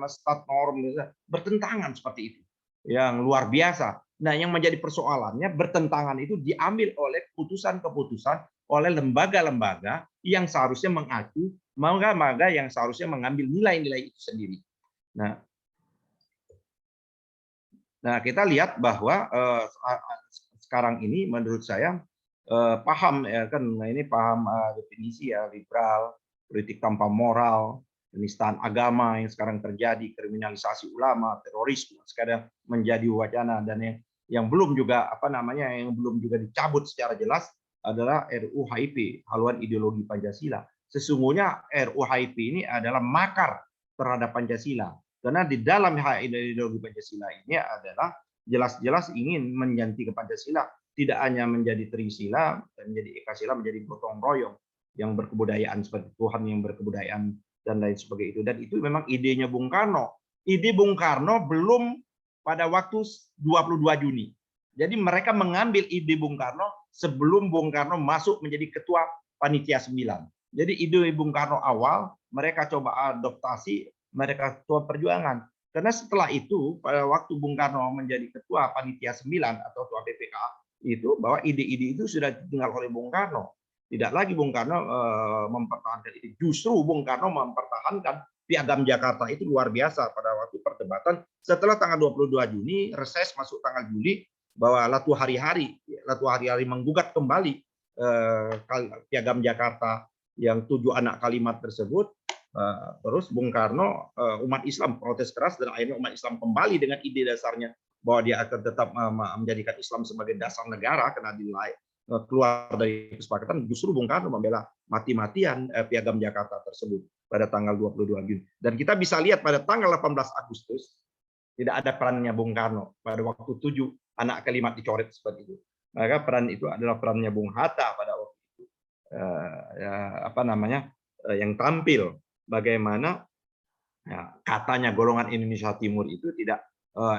stat norm, bertentangan seperti itu, yang luar biasa. Nah, yang menjadi persoalannya bertentangan itu diambil oleh keputusan-keputusan oleh lembaga-lembaga yang seharusnya mengacu, lembaga yang seharusnya mengambil nilai-nilai itu sendiri. Nah, kita lihat bahwa sekarang ini menurut saya paham, ya kan, ini paham definisi ya liberal, politik tanpa moral, penistaan agama yang sekarang terjadi, kriminalisasi ulama, terorisme sekarang menjadi wacana, dan yang belum juga yang belum juga dicabut secara jelas adalah RUU HIP, haluan ideologi Pancasila. Sesungguhnya RUU HIP ini adalah makar terhadap Pancasila, karena di dalam ideologi Pancasila ini adalah jelas-jelas ingin menyanti ke Pancasila, tidak hanya menjadi Trisila, menjadi Ekasila, menjadi gotong royong yang berkebudayaan seperti Tuhan yang berkebudayaan dan lain sebagainya itu. Dan itu memang idenya Bung Karno. Ide Bung Karno belum pada waktu 22 Juni. Jadi mereka mengambil ide Bung Karno sebelum Bung Karno masuk menjadi ketua Panitia 9. Jadi ide Bung Karno awal mereka coba adoptasi, mereka ketua perjuangan. Karena setelah itu pada waktu Bung Karno menjadi ketua panitia 9 atau ketua PPK itu bahwa ide-ide itu sudah ditinggal oleh Bung Karno. Tidak lagi Bung Karno mempertahankan itu. Justru Bung Karno mempertahankan Piagam Jakarta itu luar biasa pada waktu perdebatan setelah tanggal 22 Juni reses masuk tanggal Juli bahwa Latu hari-hari menggugat kembali Piagam Jakarta yang 7 anak kalimat tersebut. Terus Bung Karno, umat Islam protes keras dan akhirnya umat Islam kembali dengan ide dasarnya bahwa dia akan tetap menjadikan Islam sebagai dasar negara karena dinilai keluar dari kesepakatan. Justru Bung Karno membela mati-matian Piagam Jakarta tersebut pada tanggal 22 Juni. Dan kita bisa lihat pada tanggal 18 Agustus tidak ada perannya Bung Karno pada waktu 7 anak kalimat dicoret seperti itu. Maka peran itu adalah perannya Bung Hatta pada waktu itu. Yang tampil bagaimana katanya golongan Indonesia Timur itu tidak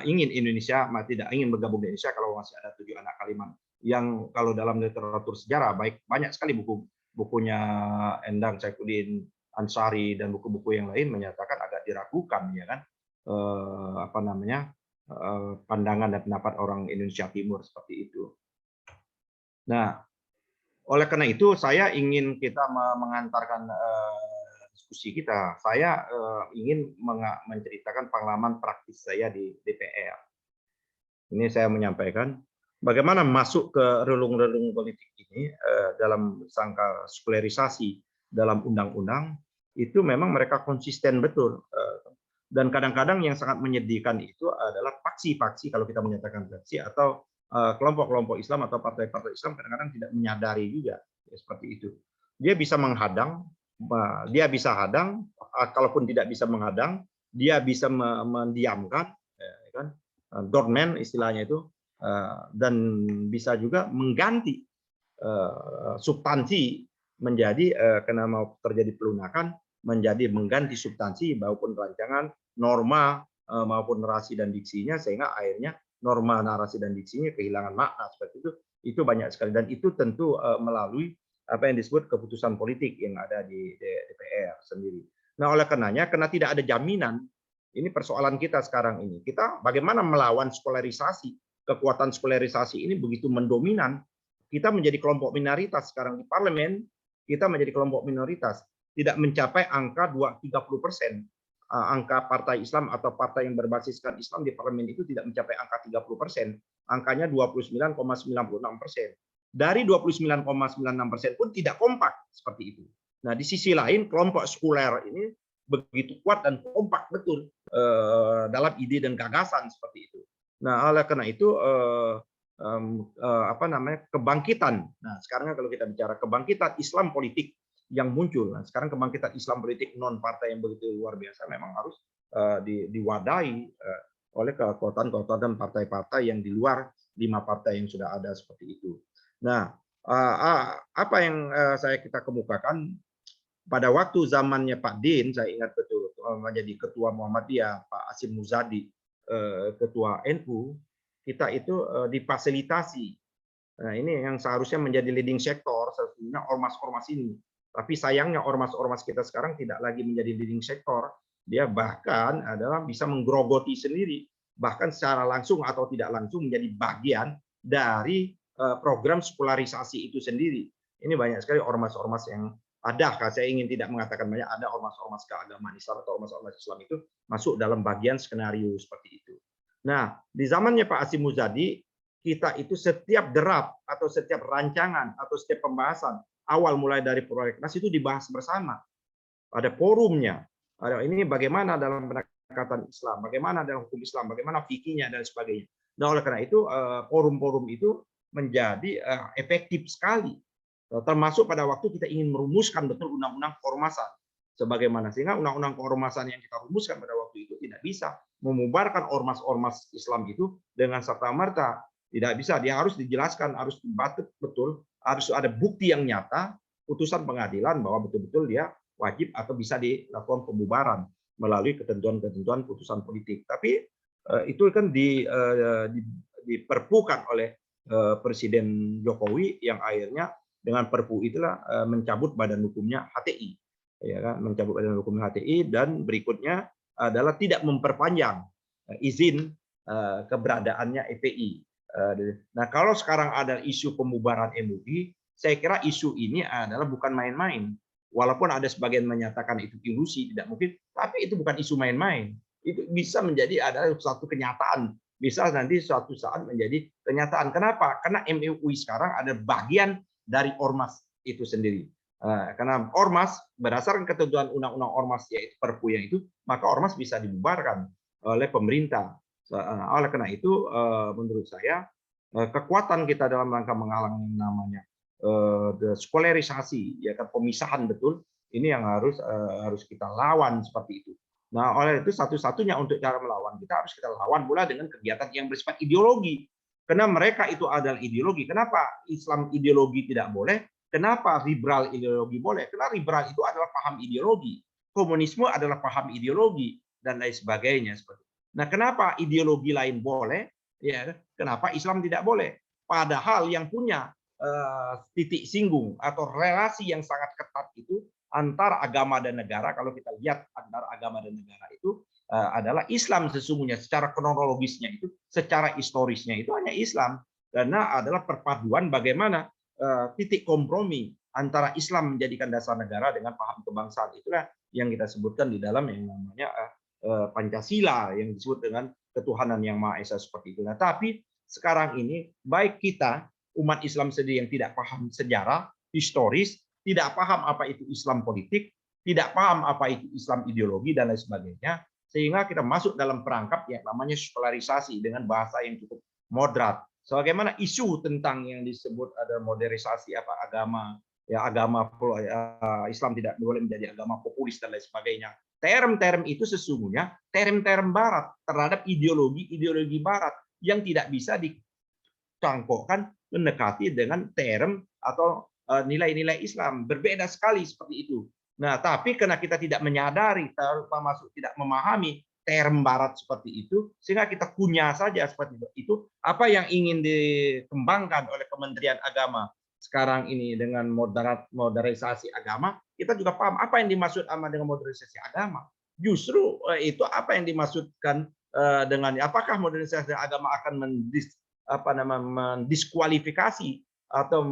ingin tidak ingin bergabung di Indonesia kalau masih ada 7 anak kalimat. Yang kalau dalam literatur sejarah banyak sekali bukunya Endang Saifuddin Ansari dan buku-buku yang lain menyatakan agak diragukan ya kan pandangan dan pendapat orang Indonesia Timur seperti itu. Nah, oleh karena itu saya ingin kita mengantarkan diskusi kita. Saya ingin menceritakan pengalaman praktis saya di DPR. Ini saya menyampaikan bagaimana masuk ke relung-relung politik ini dalam sangka sekularisasi dalam undang-undang itu memang mereka konsisten betul. Dan kadang-kadang yang sangat menyedihkan itu adalah faksi-faksi kalau kita menyatakan faksi atau kelompok-kelompok Islam atau partai-partai Islam kadang-kadang tidak menyadari juga ya, seperti itu. Dia bisa menghadang, dia bisa hadang, kalaupun tidak bisa menghadang, dia bisa mendiamkan, ya kan? Doorman istilahnya itu, dan bisa juga mengganti substansi menjadi karena mau terjadi pelunakan menjadi mengganti substansi maupun rancangan norma maupun narasi dan diksinya sehingga akhirnya norma narasi dan diksinya kehilangan makna seperti itu banyak sekali dan itu tentu melalui apa yang disebut keputusan politik yang ada di DPR sendiri. Nah, oleh karenanya karena tidak ada jaminan ini persoalan kita sekarang ini. Kita bagaimana melawan sekularisasi, kekuatan sekularisasi ini begitu mendominan. Kita menjadi kelompok minoritas sekarang di parlemen, kita menjadi kelompok minoritas. Tidak mencapai angka 30%. Angka partai Islam atau partai yang berbasiskan Islam di parlemen itu tidak mencapai angka 30%. Angkanya 29,96%. Dari 29,96% pun tidak kompak seperti itu. Nah, di sisi lain kelompok sekuler ini begitu kuat dan kompak betul dalam ide dan gagasan seperti itu. Nah, oleh karena itu kebangkitan. Nah, sekarang kalau kita bicara kebangkitan Islam politik yang muncul. Nah, sekarang kebangkitan Islam politik non partai yang begitu luar biasa memang harus diwadahi oleh kekuatan-kekuatan partai-partai yang di luar 5 partai yang sudah ada seperti itu. Nah, apa yang kita kemukakan pada waktu zamannya Pak Din, saya ingat betul menjadi ketua Muhammadiyah, Pak Hasyim Muzadi ketua NU, kita itu difasilitasi. Nah, ini yang seharusnya menjadi leading sektor sesungguhnya ormas-ormas ini. Tapi sayangnya ormas-ormas kita sekarang tidak lagi menjadi leading sektor. Dia bahkan adalah bisa menggerogoti sendiri, bahkan secara langsung atau tidak langsung menjadi bagian dari program sekularisasi itu sendiri. Ini banyak sekali ormas-ormas yang ada. Saya ingin tidak mengatakan banyak, ada ormas-ormas keagamaan Islam atau ormas-ormas Islam itu masuk dalam bagian skenario seperti itu. Nah, di zamannya Pak Hasyim Muzadi, kita itu setiap draft atau setiap rancangan atau setiap pembahasan awal mulai dari prolegnas itu dibahas bersama. Ada forumnya. Ini bagaimana dalam pendekatan Islam, bagaimana dalam hukum Islam, bagaimana fikihnya dan sebagainya. Nah, oleh karena itu forum-forum itu menjadi efektif sekali. Termasuk pada waktu kita ingin merumuskan betul undang-undang keormasan. Sebagaimana sehingga undang-undang keormasan yang kita rumuskan pada waktu itu tidak bisa memubarkan ormas-ormas Islam itu dengan serta-merta. Tidak bisa, dia harus dijelaskan, harus dibatuk betul, harus ada bukti yang nyata, putusan pengadilan bahwa betul-betul dia wajib atau bisa dilakukan pembubaran melalui ketentuan-ketentuan putusan politik. Tapi itu kan diperpukan oleh Presiden Jokowi yang akhirnya dengan perpu itulah mencabut badan hukumnya HTI, ya kan, mencabut badan hukumnya HTI dan berikutnya adalah tidak memperpanjang izin keberadaannya FPI. Nah, kalau sekarang ada isu pembubaran MUI, saya kira isu ini adalah bukan main-main. Walaupun ada sebagian menyatakan itu ilusi, tidak mungkin, tapi itu bukan isu main-main. Itu bisa menjadi ada suatu kenyataan. Bisa nanti suatu saat menjadi kenyataan. Kenapa? Karena MUI sekarang ada bagian dari ormas itu sendiri. Karena ormas berdasarkan ketentuan undang-undang ormas yaitu Perpu yang itu, maka ormas bisa dibubarkan oleh pemerintah. Oleh karena itu, menurut saya kekuatan kita dalam rangka menghalangi yang namanya skolarisasi, ya kan, pemisahan betul, ini yang harus kita lawan seperti itu. Nah, oleh itu satu-satunya untuk cara melawan kita harus kita lawan pula dengan kegiatan yang bersifat ideologi. Karena mereka itu adalah ideologi. Kenapa Islam ideologi tidak boleh? Kenapa liberal ideologi boleh? Karena liberal itu adalah paham ideologi. Komunisme adalah paham ideologi dan lain sebagainya. Nah, kenapa ideologi lain boleh? Ya, kenapa Islam tidak boleh? Padahal yang punya titik singgung atau relasi yang sangat ketat itu antara agama dan negara, kalau kita lihat antara agama dan negara itu adalah Islam sesungguhnya secara kronologisnya itu, secara historisnya itu hanya Islam, karena adalah perpaduan bagaimana titik kompromi antara Islam menjadikan dasar negara dengan paham kebangsaan. Itulah yang kita sebutkan di dalam yang namanya Pancasila, yang disebut dengan ketuhanan yang Maha Esa seperti itu. Nah, tapi sekarang ini baik kita umat Islam sendiri yang tidak paham sejarah historis, tidak paham apa itu Islam politik, tidak paham apa itu Islam ideologi dan lain sebagainya, sehingga kita masuk dalam perangkap yang namanya sekularisasi dengan bahasa yang cukup moderat. Sebagaimana isu tentang yang disebut ada modernisasi agama, ya agama Islam tidak boleh menjadi agama populis dan lain sebagainya. Term-term itu sesungguhnya term-term Barat terhadap ideologi Barat yang tidak bisa dicangkokkan mendekati dengan term atau nilai-nilai Islam. Berbeda sekali seperti itu. Nah, tapi karena kita tidak menyadari, termasuk tidak memahami term Barat seperti itu, sehingga kita kunyah saja seperti itu. Apa yang ingin dikembangkan oleh Kementerian Agama sekarang ini dengan modernisasi agama, kita juga paham apa yang dimaksud dengan modernisasi agama. Justru itu apa yang dimaksudkan dengan apakah modernisasi agama akan mendiskualifikasi atau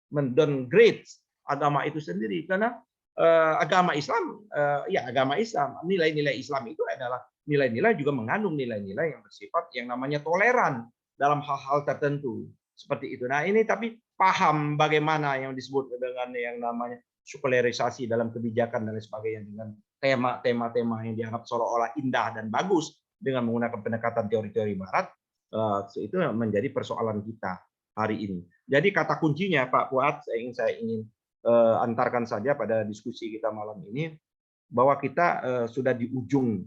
mendowngrade agama itu sendiri, karena agama Islam, ya agama Islam, nilai-nilai Islam itu adalah nilai-nilai juga mengandung nilai-nilai yang bersifat yang namanya toleran dalam hal-hal tertentu seperti itu. Nah, ini tapi paham bagaimana yang disebut dengan yang namanya sekularisasi dalam kebijakan dan lain sebagainya dengan tema-tema yang dianggap seolah-olah indah dan bagus dengan menggunakan pendekatan teori-teori Barat, itu menjadi persoalan kita hari ini. Jadi kata kuncinya Pak Fuad, saya ingin antarkan saja pada diskusi kita malam ini bahwa kita sudah di ujung.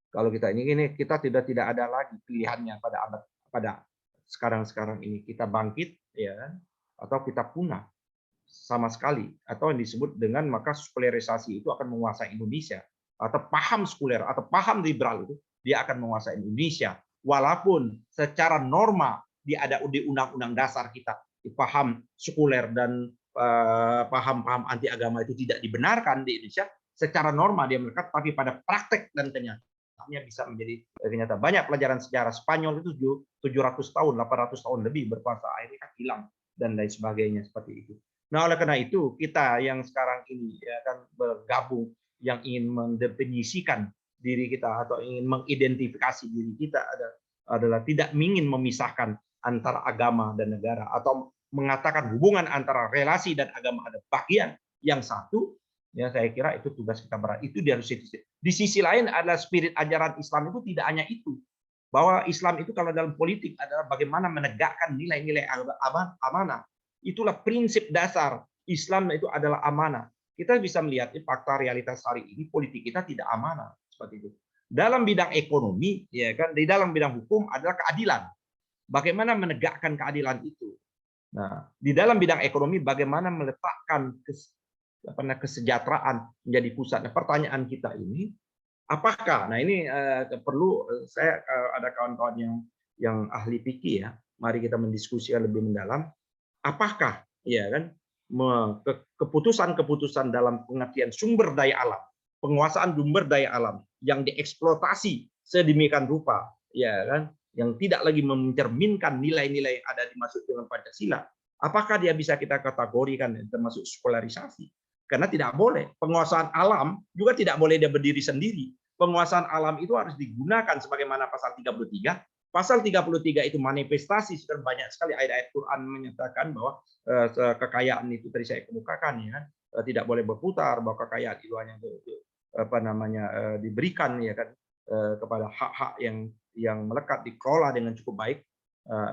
Kalau kita ini kita tidak ada lagi pilihannya pada sekarang ini, kita bangkit ya atau kita punah sama sekali, atau yang disebut dengan maka sekularisasi itu akan menguasai Indonesia, atau paham sekuler atau paham liberal itu dia akan menguasai Indonesia, walaupun secara norma dia ada di undang-undang dasar kita paham sekuler dan paham-paham anti agama itu tidak dibenarkan di Indonesia. Secara norma dia melekat, tapi pada praktek dan kenyataannya bisa menjadi kenyataan. Banyak pelajaran sejarah Spanyol itu 700 tahun, 800 tahun lebih berkuasa, akhirnya kan hilang dan lain sebagainya seperti itu. Nah, oleh karena itu kita yang sekarang ini ya kan bergabung, yang ingin mendefinisikan diri kita atau ingin mengidentifikasi diri kita adalah tidak ingin memisahkan antara agama dan negara, atau mengatakan hubungan antara relasi dan agama ada bagian yang satu, ya saya kira itu tugas kita berat. Itu di harus di sisi lain adalah spirit ajaran Islam itu tidak hanya itu, bahwa Islam itu kalau dalam politik adalah bagaimana menegakkan nilai-nilai amanah. Itulah prinsip dasar Islam, itu adalah amanah. Kita bisa melihat fakta realitas hari ini politik kita tidak amanah seperti itu. Dalam bidang ekonomi, ya kan, di dalam bidang hukum adalah keadilan. Bagaimana menegakkan keadilan itu? Nah, di dalam bidang ekonomi bagaimana meletakkan kesejahteraan menjadi pusat. Nah, pertanyaan kita ini, apakah? Nah, ini perlu saya ada kawan-kawan yang ahli fikih ya. Mari kita mendiskusikan lebih mendalam. Apakah ya kan keputusan-keputusan dalam pengertian sumber daya alam penguasaan sumber daya alam yang dieksploitasi sedemikian rupa, ya kan, yang tidak lagi mencerminkan nilai-nilai yang ada dimaksud dengan Pancasila, apakah dia bisa kita kategorikan termasuk sekularisasi? Karena tidak boleh. Penguasaan alam juga tidak boleh dia berdiri sendiri. Penguasaan alam itu harus digunakan sebagaimana pasal 33. Pasal 33 itu manifestasi, sudah banyak sekali ayat-ayat Quran menyatakan bahwa kekayaan itu tadi saya kemukakan, ya, tidak boleh berputar, bahwa kekayaan itu hanya diberikan, ya kan, kepada hak-hak yang melekat, dikelola dengan cukup baik.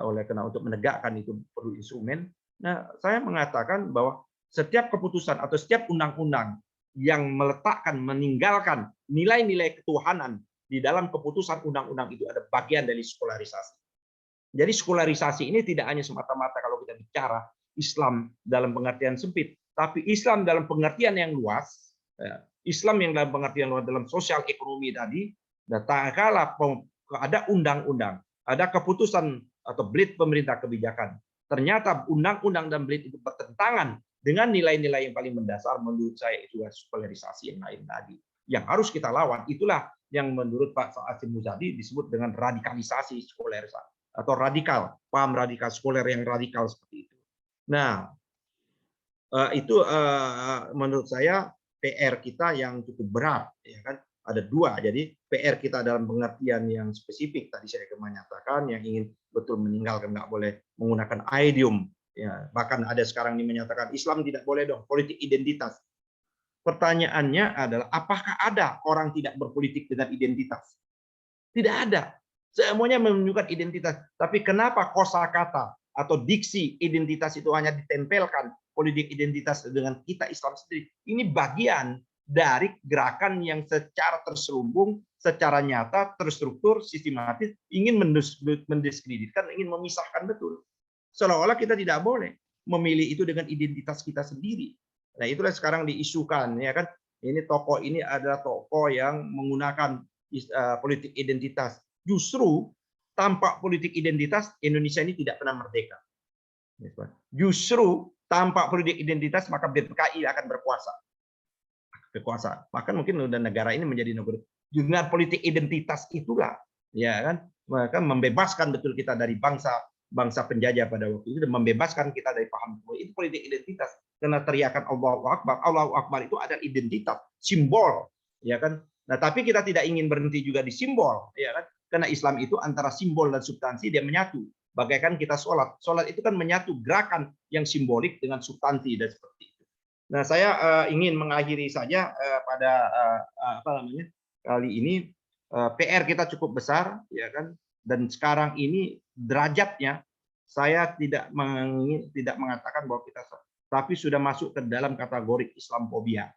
Oleh karena untuk menegakkan itu perlu instrumen. Nah, saya mengatakan bahwa setiap keputusan atau setiap undang-undang yang meletakkan, meninggalkan nilai-nilai ketuhanan di dalam keputusan undang-undang itu ada bagian dari sekularisasi. Jadi sekularisasi ini tidak hanya semata-mata kalau kita bicara Islam dalam pengertian sempit, tapi Islam dalam pengertian yang luas, Islam yang dalam pengertian luas dalam sosial ekonomi tadi, kala ada undang-undang, ada keputusan atau blid pemerintah kebijakan, ternyata undang-undang dan blid itu bertentangan dengan nilai-nilai yang paling mendasar, menurut saya itu sekularisasi yang lain tadi. Yang harus kita lawan, itulah yang menurut Pak Hashim Muzadi disebut dengan radikalisasi sekularisasi atau radikal, paham radikal, sekuler yang radikal seperti itu. Nah, itu menurut saya PR kita yang cukup berat, ya kan? Ada dua. Jadi PR kita dalam pengertian yang spesifik tadi saya menyatakan, yang ingin betul meninggalkan, nggak boleh menggunakan idiom. Ya, bahkan ada sekarang ini menyatakan Islam tidak boleh dong politik identitas. Pertanyaannya adalah apakah ada orang tidak berpolitik dengan identitas? Tidak ada. Semuanya menunjukkan identitas. Tapi kenapa kosakata atau diksi identitas itu hanya ditempelkan politik identitas dengan kita Islam sendiri? Ini bagian dari gerakan yang secara terselubung, secara nyata, terstruktur, sistematis ingin mendiskreditkan, ingin memisahkan betul. Seolah-olah kita tidak boleh memilih itu dengan identitas kita sendiri. Nah, itulah sekarang diisukan, ya kan? Ini tokoh ini adalah tokoh yang menggunakan politik identitas. Justru tanpa politik identitas Indonesia ini tidak pernah merdeka. Justru tanpa politik identitas maka PKI akan berkuasa. Kekuasaan. Bahkan mungkin udah negara ini menjadi negara dengan politik identitas itulah, ya kan? Maka membebaskan betul kita dari bangsa penjajah pada waktu itu dan membebaskan kita dari paham itu politik identitas. Karena teriakan Allahu Akbar itu adalah identitas, simbol, ya kan? Nah, tapi kita tidak ingin berhenti juga di simbol, ya kan? Karena Islam itu antara simbol dan substansi dia menyatu. Bagaikan kita sholat. Sholat itu kan menyatu gerakan yang simbolik dengan substansi dan seperti itu. Nah, saya ingin mengakhiri saja pada kali ini PR kita cukup besar, ya kan? Dan sekarang ini derajatnya saya tidak mengatakan bahwa kita, tapi sudah masuk ke dalam kategori Islamfobia,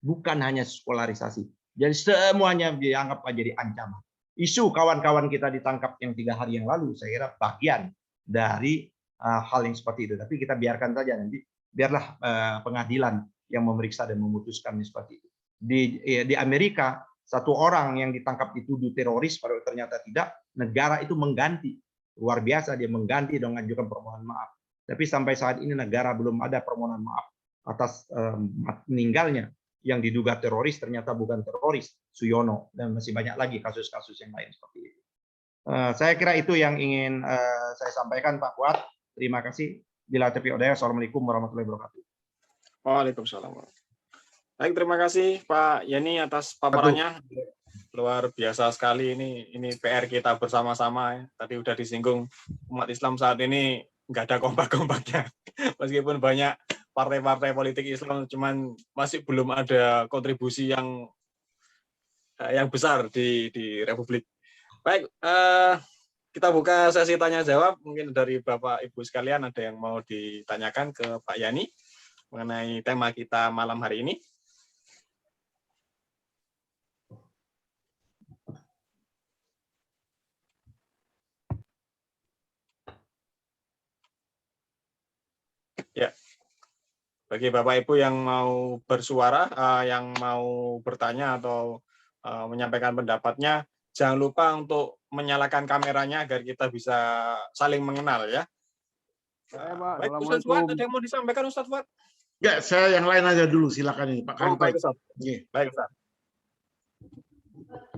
bukan hanya sekularisasi. Jadi semuanya dianggap menjadi ancaman. Isu kawan-kawan kita ditangkap yang 3 hari yang lalu, saya kira bagian dari hal yang seperti itu. Tapi kita biarkan saja nanti, biarlah pengadilan yang memeriksa dan memutuskan seperti itu. Di Amerika, satu orang yang ditangkap dituduh teroris, padahal ternyata tidak, negara itu mengganti. Luar biasa, dia mengganti dan mengajukan permohonan maaf. Tapi sampai saat ini negara belum ada permohonan maaf atas meninggalnya yang diduga teroris, ternyata bukan teroris, Suyono, dan masih banyak lagi kasus-kasus yang lain seperti itu. Saya kira itu yang ingin saya sampaikan, Pak Fuad. Terima kasih. Bila taufiq wal hidayah. Assalamualaikum warahmatullahi wabarakatuh. Waalaikumsalam. Baik, terima kasih Pak Yani atas paparannya. Luar biasa sekali ini PR kita bersama-sama ya. Tadi udah disinggung umat Islam saat ini nggak ada kompak-kompaknya. Meskipun banyak partai-partai politik Islam, cuman masih belum ada kontribusi yang besar di Republik. Baik, kita buka sesi tanya jawab. Mungkin dari Bapak Ibu sekalian ada yang mau ditanyakan ke Pak Yani mengenai tema kita malam hari ini. Ya, bagi Bapak Ibu yang mau bersuara, yang mau bertanya atau menyampaikan pendapatnya, jangan lupa untuk menyalakan kameranya agar kita bisa saling mengenal ya. Baik, Ustaz Fuad, ada yang mau disampaikan Ustaz Fuad? Ya, saya yang lain aja dulu, silakan ini Pak. Baik Ustaz. Baik Ustaz.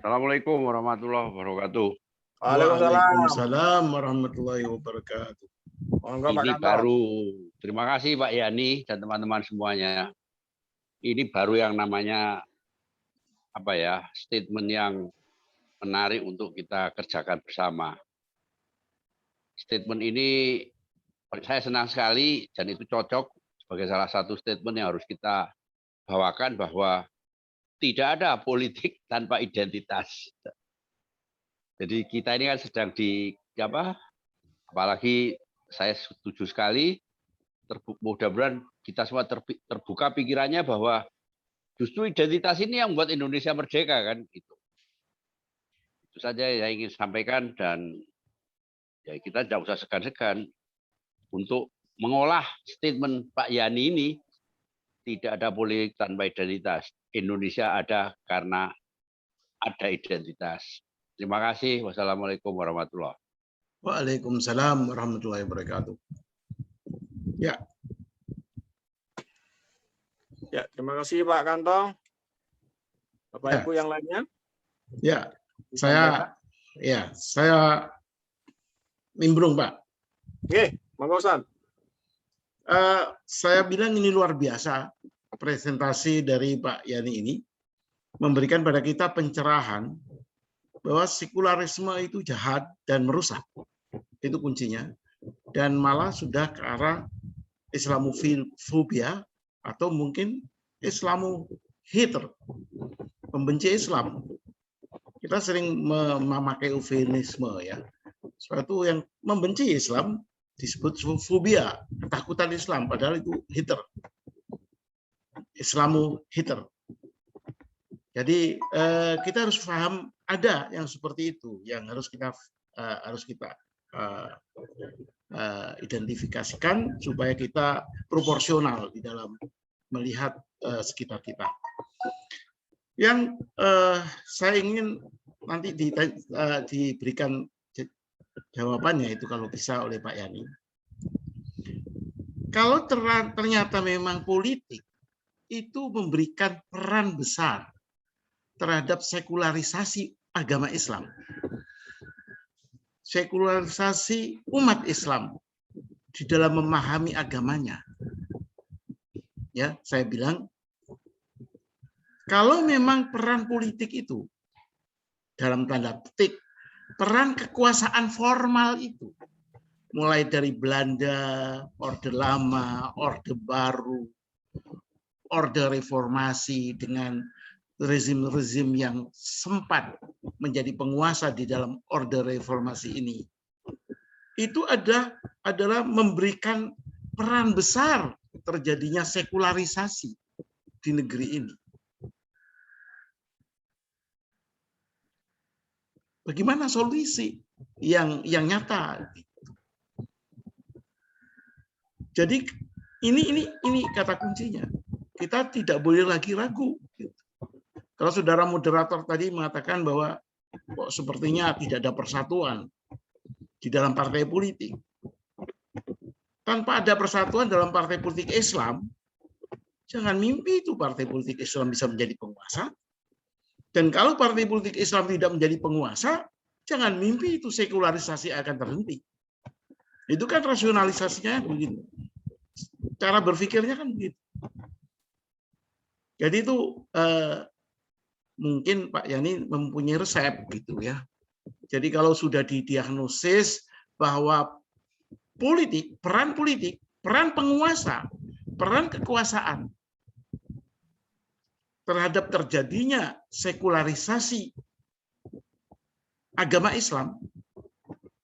Assalamualaikum warahmatullahi wabarakatuh. Waalaikumsalam. Waalaikumsalam warahmatullahi wabarakatuh. Monggo Pak Ini Kanto. baru, terima kasih Pak Yani dan teman-teman semuanya. Ini baru yang namanya statement yang menarik untuk kita kerjakan bersama. Statement ini saya senang sekali dan itu cocok sebagai salah satu statement yang harus kita bawakan bahwa tidak ada politik tanpa identitas. Jadi kita ini kan sedang apalagi saya setuju sekali, mudah-mudahan kita semua terbuka pikirannya bahwa justru identitas ini yang membuat Indonesia merdeka kan itu. Itu saja yang ingin sampaikan dan ya kita tidak usah segan-segan untuk mengolah statement Pak Yani ini. Tidak ada politik tanpa identitas. Indonesia ada karena ada identitas. Terima kasih. Wassalamualaikum warahmatullahi wabarakatuh. Waalaikumsalam warahmatullahi wabarakatuh. Ya, Ya, terima kasih Pak Kanto. Bapak Ya. Ibu yang lainnya. ya, saya nimbrung, Pak. Oke, monggo Ustaz. Saya bilang ini luar biasa presentasi dari Pak Yani ini memberikan pada kita pencerahan bahwa sekularisme itu jahat dan merusak. Itu kuncinya. Dan malah sudah ke arah Islamofobia atau mungkin Islamohater, pembenci Islam. Kita sering memakai eufemisme ya. Suatu yang membenci Islam disebut fobia, ketakutan Islam, padahal itu hater. Islamohater. Jadi kita harus paham ada yang seperti itu yang harus kita identifikasikan supaya kita proporsional di dalam melihat sekitar kita. Yang saya ingin nanti diberikan jawabannya itu kalau bisa oleh Pak Yani. Kalau ternyata memang politik itu memberikan peran besar terhadap sekularisasi agama Islam, sekularisasi umat Islam di dalam memahami agamanya. Ya, saya bilang kalau memang peran politik itu dalam tanda petik peran kekuasaan formal itu mulai dari Belanda, Orde Lama, Orde Baru, Orde Reformasi dengan rezim-rezim yang sempat menjadi penguasa di dalam Orde Reformasi ini, itu adalah memberikan peran besar terjadinya sekularisasi di negeri ini. Bagaimana solusi yang nyata? Jadi ini kata kuncinya. Kita tidak boleh lagi ragu. Kalau saudara moderator tadi mengatakan bahwa kok sepertinya tidak ada persatuan di dalam partai politik. Tanpa ada persatuan dalam partai politik Islam, jangan mimpi itu partai politik Islam bisa menjadi penguasa. Dan kalau partai politik Islam tidak menjadi penguasa, jangan mimpi itu sekularisasi akan terhenti. Itu kan rasionalisasinya begitu. Cara berpikirnya kan begitu. Jadi itu mungkin Pak Yani mempunyai resep gitu ya. Jadi kalau sudah didiagnosis bahwa politik, peran penguasa, peran kekuasaan terhadap terjadinya sekularisasi agama Islam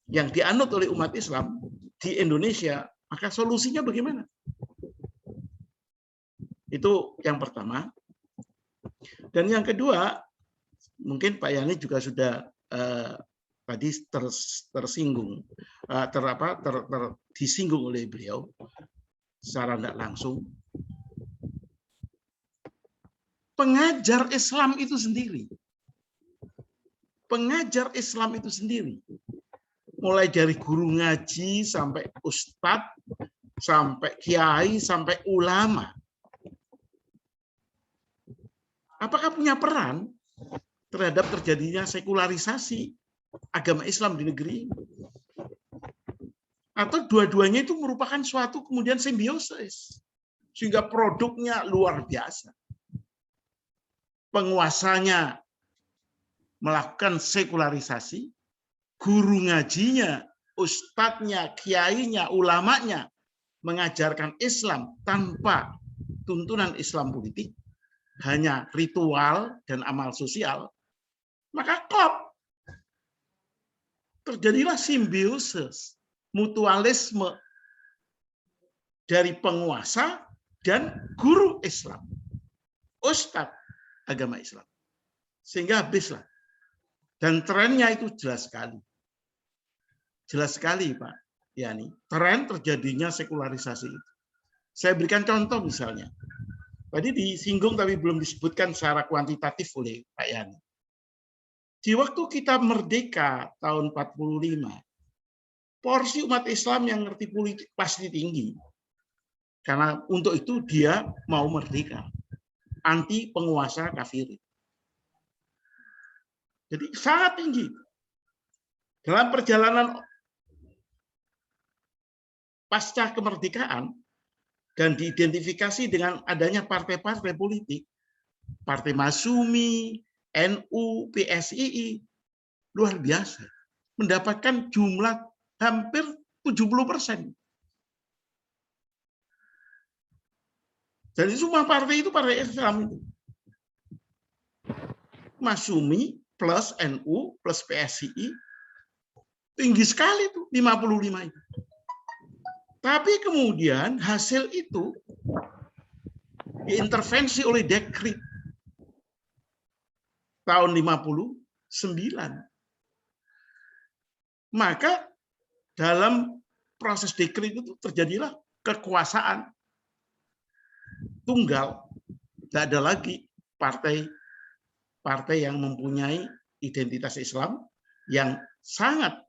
yang dianut oleh umat Islam di Indonesia, maka solusinya bagaimana? Itu yang pertama. Dan yang kedua, mungkin Pak Yani juga sudah tadi tersinggung, disinggung oleh beliau secara tidak langsung. Pengajar Islam itu sendiri. Pengajar Islam itu sendiri. Mulai dari guru ngaji, sampai ustadz, sampai kiai, sampai ulama. Apakah punya peran terhadap terjadinya sekularisasi agama Islam di negeri ini. Atau dua-duanya itu merupakan suatu kemudian simbiosis, sehingga produknya luar biasa. Penguasanya melakukan sekularisasi, guru ngajinya, ustadznya, kiainya, ulamanya mengajarkan Islam tanpa tuntunan Islam politik, hanya ritual dan amal sosial, maka klop. Terjadilah simbiosis, mutualisme dari penguasa dan guru Islam, ustadz agama Islam. Sehingga habislah. Dan trennya itu jelas sekali. Jelas sekali, Pak Yani. Tren terjadinya sekularisasi itu. Saya berikan contoh misalnya. Tadi disinggung tapi belum disebutkan secara kuantitatif oleh Pak Yani. Di waktu kita merdeka tahun 45, porsi umat Islam yang ngerti politik pasti tinggi. Karena untuk itu dia mau merdeka. Anti penguasa kafir. Jadi sangat tinggi. Dalam perjalanan pasca kemerdekaan dan diidentifikasi dengan adanya partai-partai politik, Partai Masyumi, NU, PSII, luar biasa. Mendapatkan jumlah hampir 70%. Jadi semua partai itu partai Islam itu. Masyumi plus NU plus PSII tinggi sekali itu 55 itu. Tapi kemudian hasil itu diintervensi oleh dekret tahun 59. Maka dalam proses dekret itu terjadilah kekuasaan tunggal. Tidak ada lagi partai yang mempunyai identitas Islam yang sangat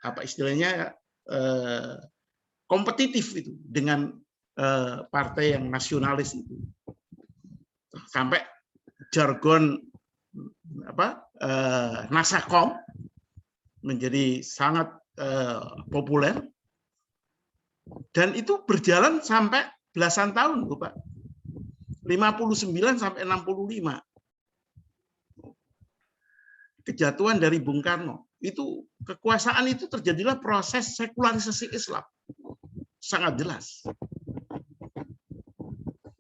apa istilahnya kompetitif itu dengan partai yang nasionalis itu. Sampai jargon Nasakom menjadi sangat populer, dan itu berjalan sampai belasan tahun, Pak. 59 sampai 65. Kejatuhan dari Bung Karno. Itu kekuasaan itu terjadilah proses sekularisasi Islam. Sangat jelas.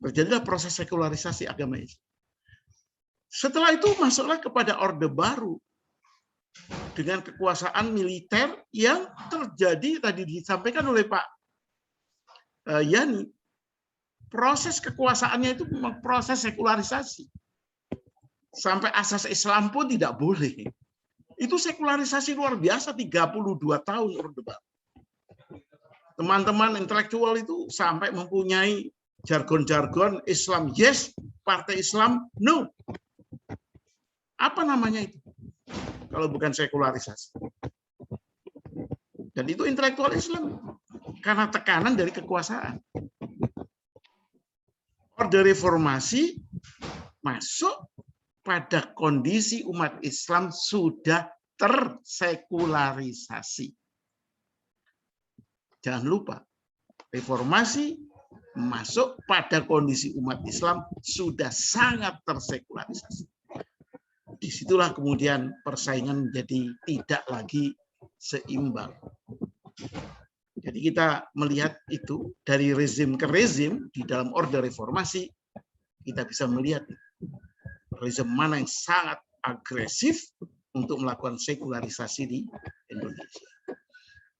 Terjadilah proses sekularisasi agama Islam. Setelah itu masuklah kepada Orde Baru dengan kekuasaan militer yang terjadi tadi disampaikan oleh Pak Yani. Proses kekuasaannya itu memang proses sekularisasi. Sampai asas Islam pun tidak boleh. Itu sekularisasi luar biasa 32 tahun Orde Baru. Teman-teman intelektual itu sampai mempunyai jargon-jargon Islam yes, partai Islam no. Apa namanya itu? Kalau bukan sekularisasi. Dan itu intelektual Islam. Karena tekanan dari kekuasaan. Orde Reformasi masuk pada kondisi umat Islam sudah tersekularisasi. Jangan lupa, reformasi masuk pada kondisi umat Islam sudah sangat tersekularisasi. Disitulah kemudian persaingan menjadi tidak lagi seimbang. Jadi kita melihat itu dari rezim ke rezim di dalam orde reformasi, kita bisa melihat rezim mana yang sangat agresif untuk melakukan sekularisasi di Indonesia.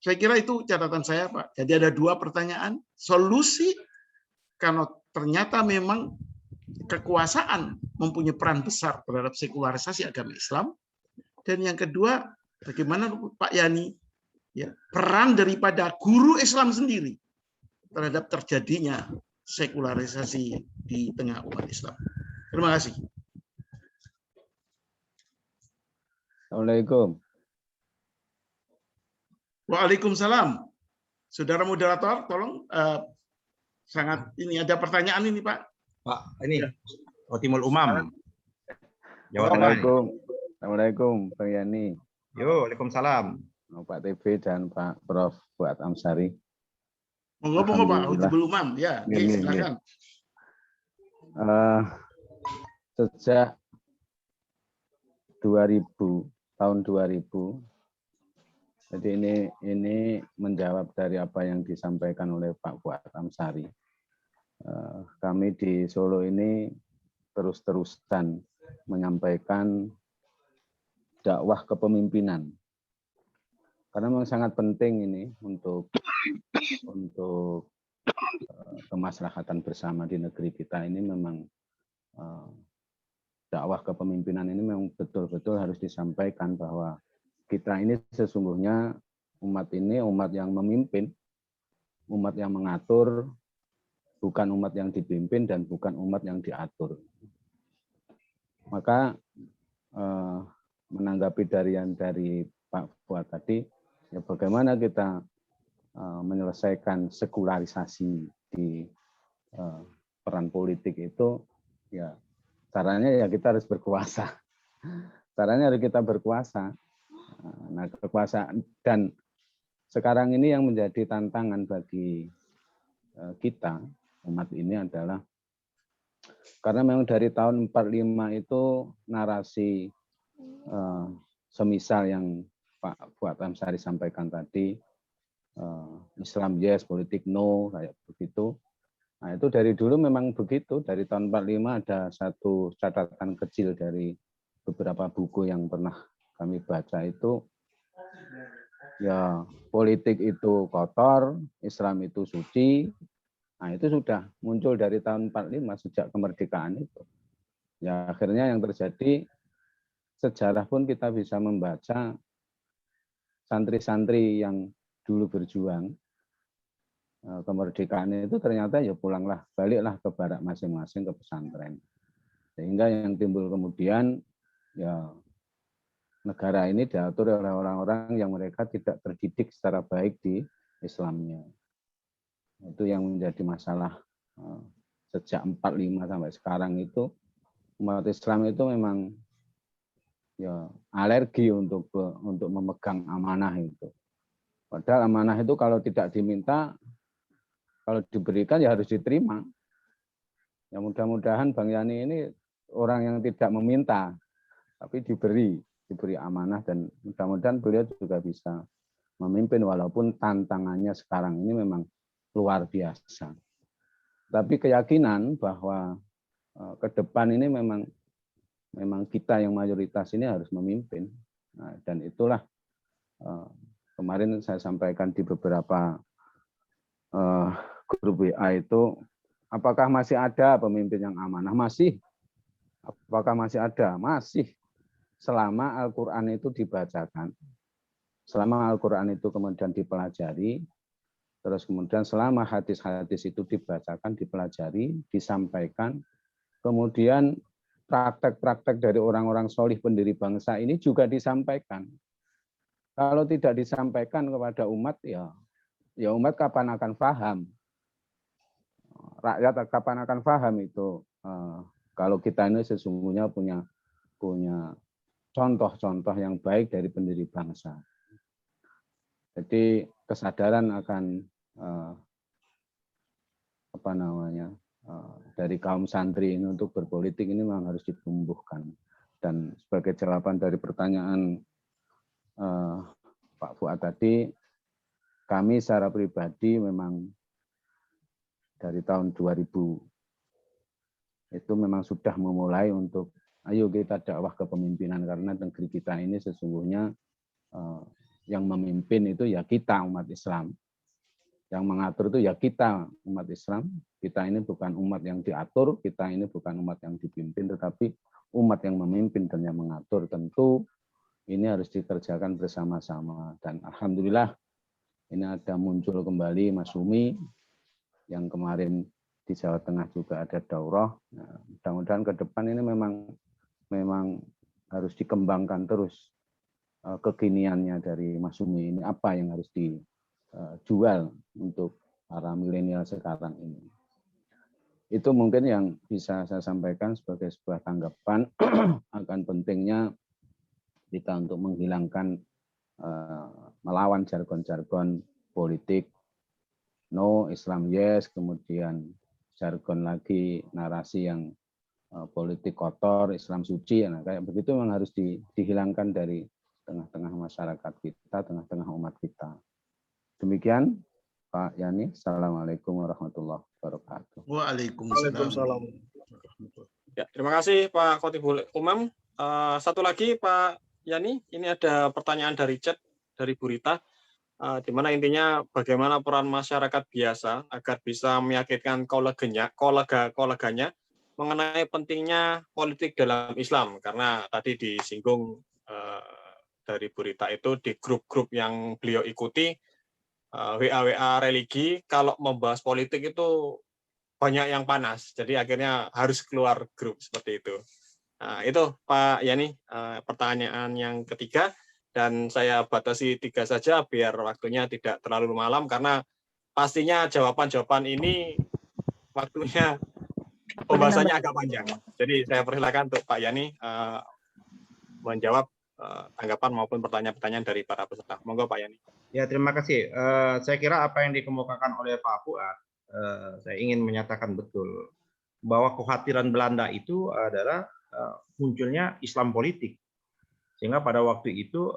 Saya kira itu catatan saya, Pak. Jadi ada dua pertanyaan. Solusi, karena ternyata memang kekuasaan mempunyai peran besar terhadap sekularisasi agama Islam. Dan yang kedua, bagaimana Pak Yani, ya, peran daripada guru Islam sendiri terhadap terjadinya sekularisasi di tengah umat Islam. Terima kasih. Assalamualaikum. Waalaikumsalam. Saudara moderator, tolong sangat ini ada pertanyaan ini, Pak. Pak, ini Khotimul Umam. Jawa Tengah nih. Assalamualaikum, Bang Yani, Yo, waalaikumsalam. Pak TB dan Pak Prof. Fuad Amsari. Monggo Pak Uti Alhamdulillah. Belumam, ya, Ini. silakan. Sejak 2000, tahun 2000, jadi ini menjawab dari apa yang disampaikan oleh Pak Fuad Amsari. Kami di Solo ini terus-terusan menyampaikan dakwah kepemimpinan. Karena memang sangat penting ini untuk kemaslahatan bersama di negeri kita ini memang dakwah kepemimpinan ini memang betul-betul harus disampaikan bahwa kita ini sesungguhnya umat ini umat yang memimpin, umat yang mengatur, bukan umat yang dipimpin dan bukan umat yang diatur. Maka menanggapi dari Pak Fuad tadi, ya bagaimana kita menyelesaikan sekularisasi di peran politik itu, ya caranya ya kita harus berkuasa. Caranya harus kita berkuasa. Nah, kekuasaan dan sekarang ini yang menjadi tantangan bagi kita umat ini adalah karena memang dari tahun 45 itu narasi semisal yang Pak Fuad Amsari sampaikan tadi, Islam yes, politik no, kayak begitu. Nah, itu dari dulu memang begitu. Dari tahun 45 ada satu catatan kecil dari beberapa buku yang pernah kami baca itu, ya politik itu kotor, Islam itu suci. Nah, itu sudah muncul dari tahun 45 sejak kemerdekaan itu. Ya akhirnya yang terjadi, sejarah pun kita bisa membaca santri-santri yang dulu berjuang kemerdekaan itu ternyata ya pulanglah, baliklah ke barak masing-masing, ke pesantren. Sehingga yang timbul kemudian ya negara ini diatur oleh orang-orang yang mereka tidak terdidik secara baik di Islamnya. Itu yang menjadi masalah sejak 45 sampai sekarang itu umat Islam itu memang ya alergi untuk memegang amanah itu. Padahal amanah itu kalau tidak diminta, kalau diberikan ya harus diterima. Ya mudah-mudahan Bang Yani ini orang yang tidak meminta, tapi diberi amanah dan mudah-mudahan beliau juga bisa memimpin walaupun tantangannya sekarang ini memang luar biasa. Tapi keyakinan bahwa ke depan ini memang kita yang mayoritas ini harus memimpin. Nah, dan itulah kemarin saya sampaikan di beberapa grup WA itu, apakah masih ada pemimpin yang amanah? Masih. Apakah masih ada? Masih. Selama Al-Quran itu dibacakan, selama Al-Quran itu kemudian dipelajari, terus kemudian selama hadis-hadis itu dibacakan, dipelajari, disampaikan, kemudian praktek-praktek dari orang-orang solih pendiri bangsa ini juga disampaikan. Kalau tidak disampaikan kepada umat, ya umat kapan akan paham? Rakyat kapan akan paham itu? Kalau kita ini sesungguhnya punya contoh-contoh yang baik dari pendiri bangsa. Jadi kesadaran akan dari kaum santri ini untuk berpolitik ini memang harus ditumbuhkan. Dan sebagai jawaban dari pertanyaan Pak Fuad tadi, kami secara pribadi memang dari tahun 2000 itu memang sudah memulai untuk ayo kita dakwah kepemimpinan, karena negeri kita ini sesungguhnya yang memimpin itu ya kita umat Islam. Yang mengatur itu ya kita umat Islam. Kita ini bukan umat yang diatur, kita ini bukan umat yang dipimpin, tetapi umat yang memimpin dan yang mengatur. Tentu ini harus dikerjakan bersama-sama. Dan alhamdulillah ini ada muncul kembali Mas Umi yang kemarin di Jawa Tengah juga ada daurah. Nah, mudah-mudahan ke depan ini memang harus dikembangkan terus kekiniannya dari Mas Umi ini, apa yang harus dijual untuk para milenial sekarang ini. itu mungkin yang bisa saya sampaikan sebagai sebuah tanggapan akan pentingnya kita untuk menghilangkan melawan jargon-jargon politik no Islam yes, kemudian jargon lagi narasi yang politik kotor Islam suci, nah kayak begitu memang harus dihilangkan dari tengah-tengah masyarakat kita, tengah-tengah umat kita. Demikian Pak Yani. Assalamualaikum warahmatullahi wabarakatuh. Waalaikumsalam. Ya, terima kasih Pak Khotibul Umam. Satu lagi Pak Yani, ini ada pertanyaan dari chat dari Bu Rita, di mana intinya bagaimana peran masyarakat biasa agar bisa meyakinkan koleganya mengenai pentingnya politik dalam Islam, karena tadi disinggung dari Bu Rita itu di grup-grup yang beliau ikuti, WA religi, kalau membahas politik itu banyak yang panas, jadi akhirnya harus keluar grup seperti itu. Nah, itu Pak Yani, pertanyaan yang ketiga, dan saya batasi 3 saja biar waktunya tidak terlalu malam, karena pastinya jawaban-jawaban ini waktunya pembahasannya agak panjang. Jadi saya persilakan untuk Pak Yani menjawab tanggapan maupun pertanyaan-pertanyaan dari para peserta. Monggo Pak Yani. Ya, terima kasih. Saya kira apa yang dikemukakan oleh Pak Fuad, saya ingin menyatakan betul bahwa kekhawatiran Belanda itu adalah munculnya Islam politik. Sehingga pada waktu itu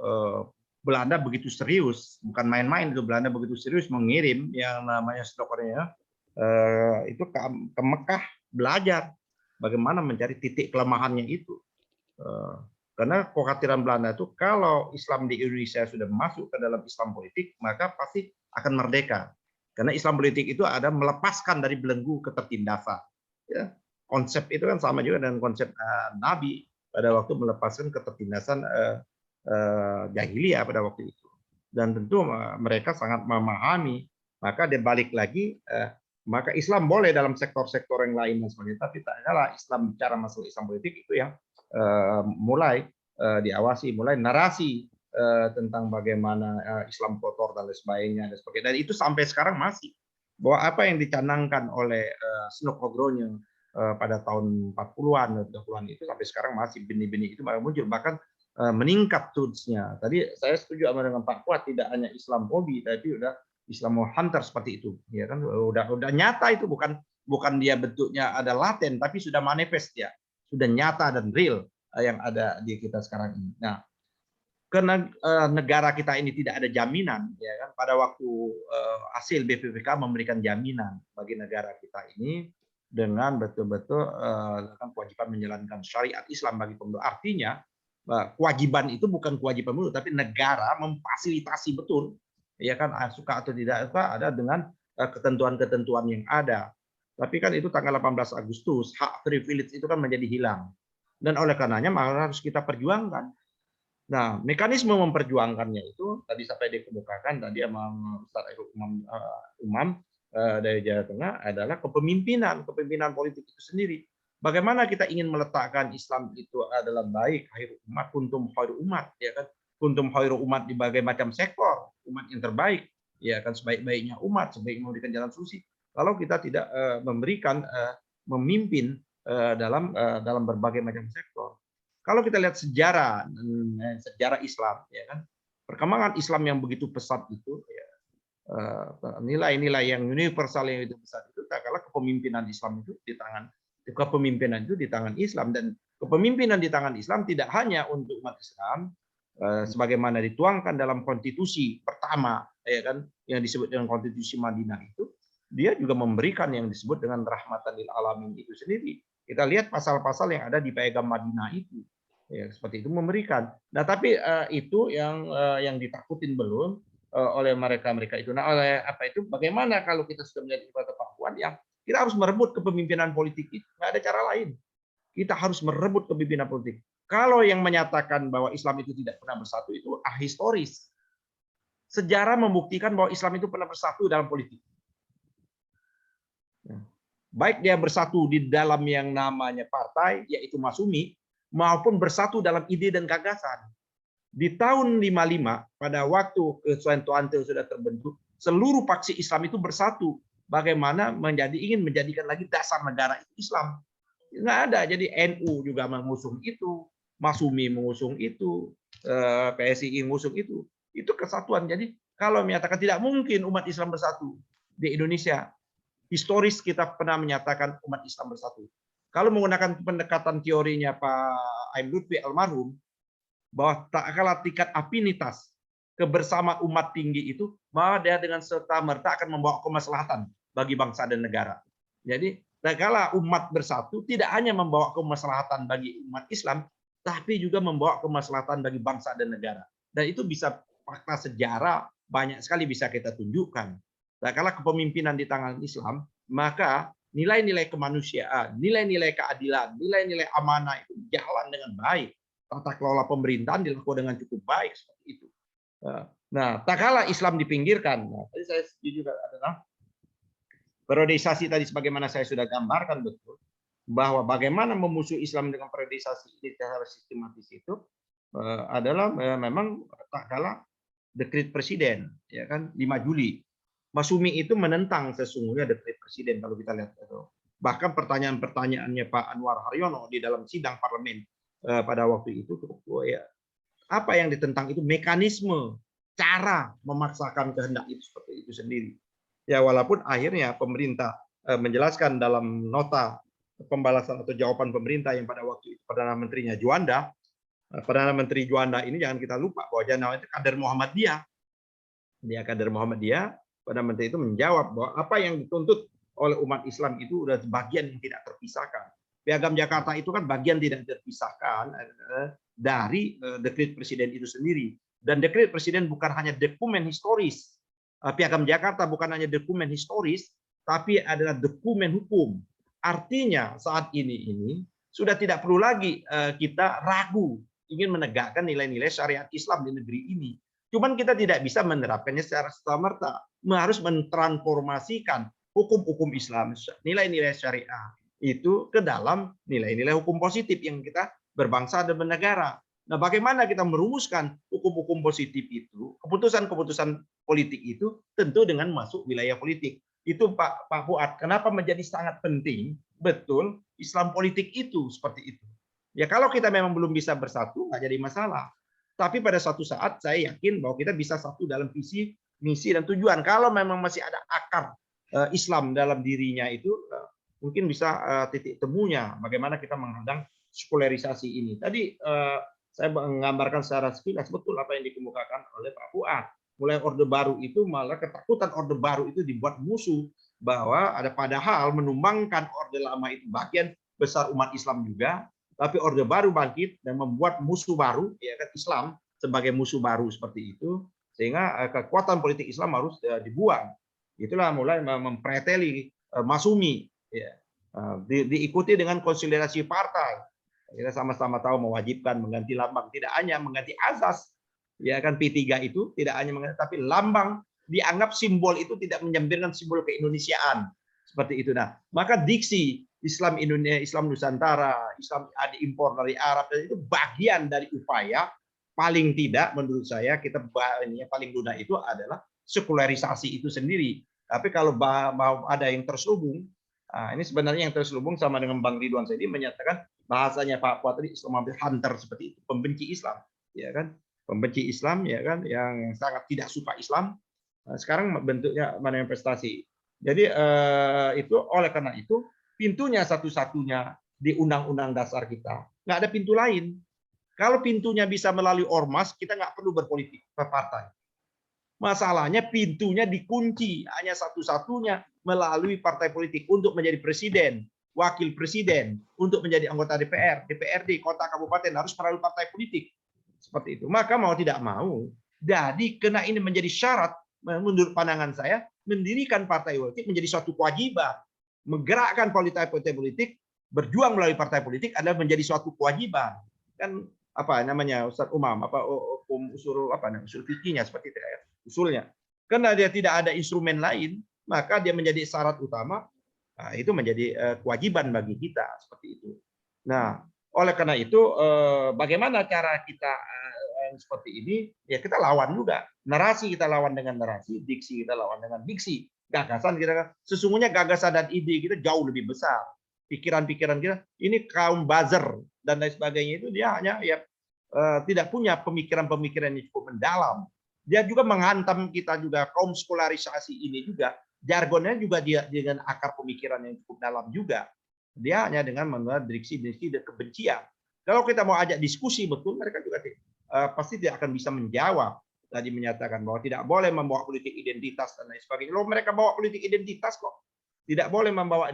Belanda begitu serius, bukan main-main itu, Belanda begitu serius mengirim yang namanya Stokkernya itu ke Mekah belajar bagaimana mencari titik kelemahannya itu. Karena kekhawatiran Belanda itu kalau Islam di Indonesia sudah masuk ke dalam Islam politik, maka pasti akan merdeka. Karena Islam politik itu ada melepaskan dari belenggu ketertindasan. Ya, konsep itu kan sama juga dengan konsep Nabi pada waktu melepaskan ketertindasan jahiliyah pada waktu itu. Dan tentu mereka sangat memahami. Maka dia balik lagi, maka Islam boleh dalam sektor-sektor yang lain dan sebagainya, tapi tak adalah Islam bicara masalah Islam politik itu yang mulai diawasi, mulai narasi tentang bagaimana Islam kotor dan lain sebagainya dan sebagainya. Dan itu sampai sekarang masih, bahwa apa yang dicanangkan oleh Snokogronyo pada tahun 40-an, 30-an itu sampai sekarang masih benih-benih itu muncul, bahkan meningkat tutsnya. Tadi saya setuju sama dengan Pak Fuad, tidak hanya Islamofobi, tapi udah Islamo hunter seperti itu, ya kan, udah nyata itu, bukan dia bentuknya ada laten, tapi sudah manifest ya, sudah nyata dan real yang ada di kita sekarang ini. Nah, karena negara kita ini tidak ada jaminan, ya kan, pada waktu hasil BPPK memberikan jaminan bagi negara kita ini dengan betul-betul kewajiban menjalankan syariat Islam bagi penduduk. Artinya kewajiban itu bukan kewajiban penduduk, tapi negara memfasilitasi betul, ya kan, suka atau tidak suka ada dengan ketentuan-ketentuan yang ada. Tapi kan itu tanggal 18 Agustus hak privilege itu kan menjadi hilang, dan oleh karenanya maka harus kita perjuangkan. Nah, mekanisme memperjuangkannya itu tadi sampai dikemukakan tadi sama Ustaz Umam dari Jawa Tengah adalah kepemimpinan politik itu sendiri. Bagaimana kita ingin meletakkan Islam itu adalah baik, khairu umat, kuntum khairu umat, ya kan? Kuntum khairu umat di berbagai macam sektor, umat yang terbaik, ya kan, sebaik-baiknya umat, sebaik memberikan jalan suci. Kalau kita tidak memberikan memimpin dalam berbagai macam sektor. Kalau kita lihat sejarah Islam, ya kan, perkembangan Islam yang begitu pesat itu, ya, nilai-nilai yang universal yang itu besar itu, tak kalah kepemimpinan Islam itu di tangan Islam, dan kepemimpinan di tangan Islam tidak hanya untuk umat Islam, sebagaimana dituangkan dalam konstitusi pertama, ya kan, yang disebut dengan konstitusi Madinah itu, dia juga memberikan yang disebut dengan rahmatan lil alamin itu sendiri. Kita lihat pasal-pasal yang ada di Piagam Madinah itu, ya, seperti itu memberikan. Nah, tapi itu yang ditakutin belum oleh mereka itu. Nah, oleh apa itu? Bagaimana kalau kita sudah menjadi kata Pak Fuad, yang kita harus merebut kepemimpinan politik itu? Nggak ada cara lain. Kita harus merebut kepemimpinan politik. Kalau yang menyatakan bahwa Islam itu tidak pernah bersatu itu ahistoris. Sejarah membuktikan bahwa Islam itu pernah bersatu dalam politik. Baik dia bersatu di dalam yang namanya partai, yaitu Masumi, maupun bersatu dalam ide dan gagasan. Di tahun 55, pada waktu Kesulitan sudah terbentuk, seluruh faksi Islam itu bersatu bagaimana ingin menjadikan lagi dasar negara itu Islam. Nggak ada. Jadi NU juga mengusung itu, Masumi mengusung itu, PSI mengusung itu. Itu kesatuan. Jadi kalau menyatakan tidak mungkin umat Islam bersatu di Indonesia, historis kita pernah menyatakan umat Islam bersatu. Kalau menggunakan pendekatan teorinya Pak Aim Lutfi almarhum, bahwa tak kalah tingkat afinitas kebersamaan umat tinggi itu, maka dia dengan serta-merta akan membawa kemaslahatan bagi bangsa dan negara. Jadi, tak kalah umat bersatu tidak hanya membawa kemaslahatan bagi umat Islam, tapi juga membawa kemaslahatan bagi bangsa dan negara. Dan itu bisa fakta sejarah banyak sekali bisa kita tunjukkan. Tak kalah kepemimpinan di tangan Islam, maka nilai-nilai kemanusiaan, nilai-nilai keadilan, nilai-nilai amanah itu jalan dengan baik. Tata kelola pemerintahan dilakukan dengan cukup baik seperti itu. Nah, tak kalah Islam dipinggirkan. Nah, tadi saya setuju adalah periodisasi tadi sebagaimana saya sudah gambarkan betul, bahwa bagaimana memusuhi Islam dengan periodisasi ini secara sistematis itu adalah memang tak kalah dekret presiden, ya kan, 5 Juli. Masumi itu menentang sesungguhnya dekret presiden kalau kita lihat itu. Bahkan pertanyaan-pertanyaannya Pak Anwar Haryono di dalam sidang parlemen pada waktu itu, ya, apa yang ditentang itu mekanisme, cara memaksakan kehendak itu seperti itu sendiri. Ya walaupun akhirnya pemerintah menjelaskan dalam nota pembalasan atau jawaban pemerintah yang pada waktu itu Perdana Menterinya Juanda, Perdana Menteri Juanda ini jangan kita lupa bahwa dia namanya kader Muhammadiyah. Dia kader Muhammadiyah. Perdana Menteri itu menjawab bahwa apa yang dituntut oleh umat Islam itu sudah bagian yang tidak terpisahkan. Piagam Jakarta itu kan bagian tidak terpisahkan dari dekret presiden itu sendiri. Dan dekret presiden bukan hanya dokumen historis. Piagam Jakarta bukan hanya dokumen historis, tapi adalah dokumen hukum. Artinya saat ini sudah tidak perlu lagi kita ragu ingin menegakkan nilai-nilai syariat Islam di negeri ini. Cuman kita tidak bisa menerapkannya secara serta-merta. Harus mentransformasikan hukum-hukum Islam, nilai-nilai syariah itu ke dalam nilai-nilai hukum positif yang kita berbangsa dan bernegara. Nah, bagaimana kita merumuskan hukum-hukum positif itu, keputusan-keputusan politik itu tentu dengan masuk wilayah politik. Itu Pak Fuad, kenapa menjadi sangat penting betul Islam politik itu seperti itu. Ya kalau kita memang belum bisa bersatu, nggak jadi masalah. Tapi pada suatu saat saya yakin bahwa kita bisa satu dalam visi, misi, dan tujuan. Kalau memang masih ada akar Islam dalam dirinya itu, mungkin bisa titik temunya bagaimana kita menghadang sekularisasi ini. Tadi saya menggambarkan secara sekilas betul apa yang dikemukakan oleh Pak Fuad. Mulai Orde Baru itu malah ketakutan Orde Baru itu dibuat musuh, bahwa ada padahal menumbangkan Orde Lama itu bagian besar umat Islam juga, tapi Orde Baru bangkit dan membuat musuh baru, ya kan, Islam sebagai musuh baru seperti itu, sehingga kekuatan politik Islam harus dibuang. Itulah mulai mempreteli Masumi, ya. Diikuti dengan konsolidasi partai. Kita sama-sama tahu mewajibkan mengganti lambang, tidak hanya mengganti azas, ya kan, P3 itu tidak hanya mengganti, tapi lambang dianggap simbol itu tidak menjambirkan simbol keindonesiaan seperti itu. Nah, maka diksi Islam Indonesia, Islam Nusantara, Islam diimpor dari Arab, dan itu bagian dari upaya paling tidak menurut saya kita paling mudah itu adalah sekularisasi itu sendiri. Tapi kalau mau ada yang terselubung, ini sebenarnya yang terselubung sama dengan Bang Ridwan tadi menyatakan bahasanya Pak Fuad tadi Islam hunter seperti itu, pembenci Islam, ya kan, pembenci Islam, ya kan, yang sangat tidak suka Islam. Sekarang bentuknya manifestasi. Jadi itu oleh karena itu pintunya satu-satunya di Undang-Undang Dasar kita. Nggak ada pintu lain. Kalau pintunya bisa melalui ormas, kita nggak perlu berpolitik, berpartai. Masalahnya pintunya dikunci, hanya satu-satunya melalui partai politik untuk menjadi presiden, wakil presiden, untuk menjadi anggota DPR, DPRD, kota, kabupaten, harus melalui partai politik. Seperti itu. Maka mau tidak mau, jadi karena ini menjadi syarat, menurut pandangan saya, mendirikan partai politik menjadi suatu kewajiban. Menggerakkan partai politik, berjuang melalui partai politik adalah menjadi suatu kewajiban. Kan apa namanya Ustaz Umam, apa usul fikihnya seperti itu ya, usulnya. Karena dia tidak ada instrumen lain, maka dia menjadi syarat utama. Nah, itu menjadi kewajiban bagi kita seperti itu. Nah, oleh karena itu bagaimana cara kita seperti ini? Ya kita lawan juga. Narasi kita lawan dengan narasi, diksi kita lawan dengan diksi. gagasan kita, sesungguhnya gagasan dan ide kita jauh lebih besar. Pikiran-pikiran kita, ini kaum buzzer dan lain sebagainya itu dia hanya tidak punya pemikiran-pemikiran yang cukup mendalam. Dia juga menghantam kita juga, kaum skolarisasi ini juga, jargonnya juga dia dengan akar pemikiran yang cukup dalam juga. Dia hanya dengan mengenal diksi-diksi dan kebencian. Kalau kita mau ajak diskusi betul, mereka juga pasti tidak akan bisa menjawab. Tadi menyatakan bahwa tidak boleh membawa politik identitas dan lain sebagainya. Loh, mereka bawa politik identitas kok. Tidak boleh membawa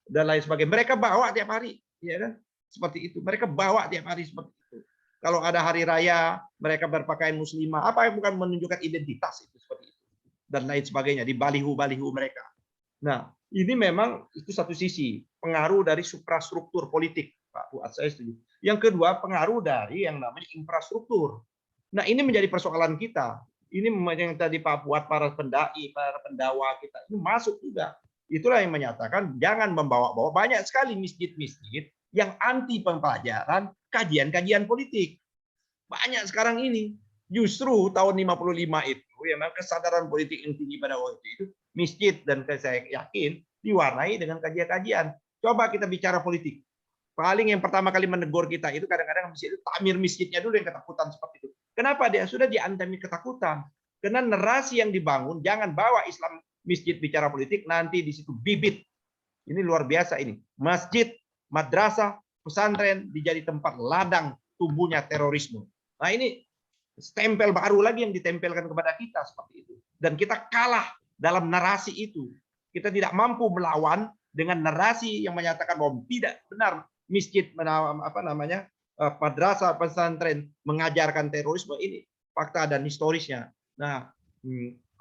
dan lain sebagainya. Mereka bawa tiap hari, ya kan? Seperti itu. Mereka bawa tiap hari seperti itu. Kalau ada hari raya, mereka berpakaian muslimah, apa yang bukan menunjukkan identitas itu seperti itu. Dan lain sebagainya di baliho-baliho mereka. Nah, ini memang itu satu sisi pengaruh dari suprastruktur politik, Pak Fuad, saya setuju. Yang kedua, pengaruh dari yang namanya infrastruktur. Nah, ini menjadi persoalan kita. Ini yang tadi Pak Fuad, para pendai, para pendakwah kita ini masuk juga. Itulah yang menyatakan jangan membawa-bawa. Banyak sekali masjid-masjid yang anti pembelajaran kajian-kajian politik. Banyak sekarang ini. Justru tahun 55 itu memang kesadaran politik yang tinggi pada waktu itu masjid, dan saya yakin diwarnai dengan kajian-kajian. Coba kita bicara politik. Paling yang pertama kali menegur kita itu kadang-kadang masjid itu takmir masjidnya dulu yang ketakutan seperti itu. Kenapa dia sudah diantemi ketakutan? Karena narasi yang dibangun, jangan bawa Islam masjid bicara politik, nanti di situ bibit. Ini luar biasa ini. Masjid, madrasah, pesantren dijadi tempat ladang tumbuhnya terorisme. Nah, ini stempel baru lagi yang ditempelkan kepada kita seperti itu. Dan kita kalah dalam narasi itu. Kita tidak mampu melawan dengan narasi yang menyatakan bahwa tidak benar masjid, madrasah, pesantren mengajarkan terorisme. Ini fakta dan historisnya. Nah,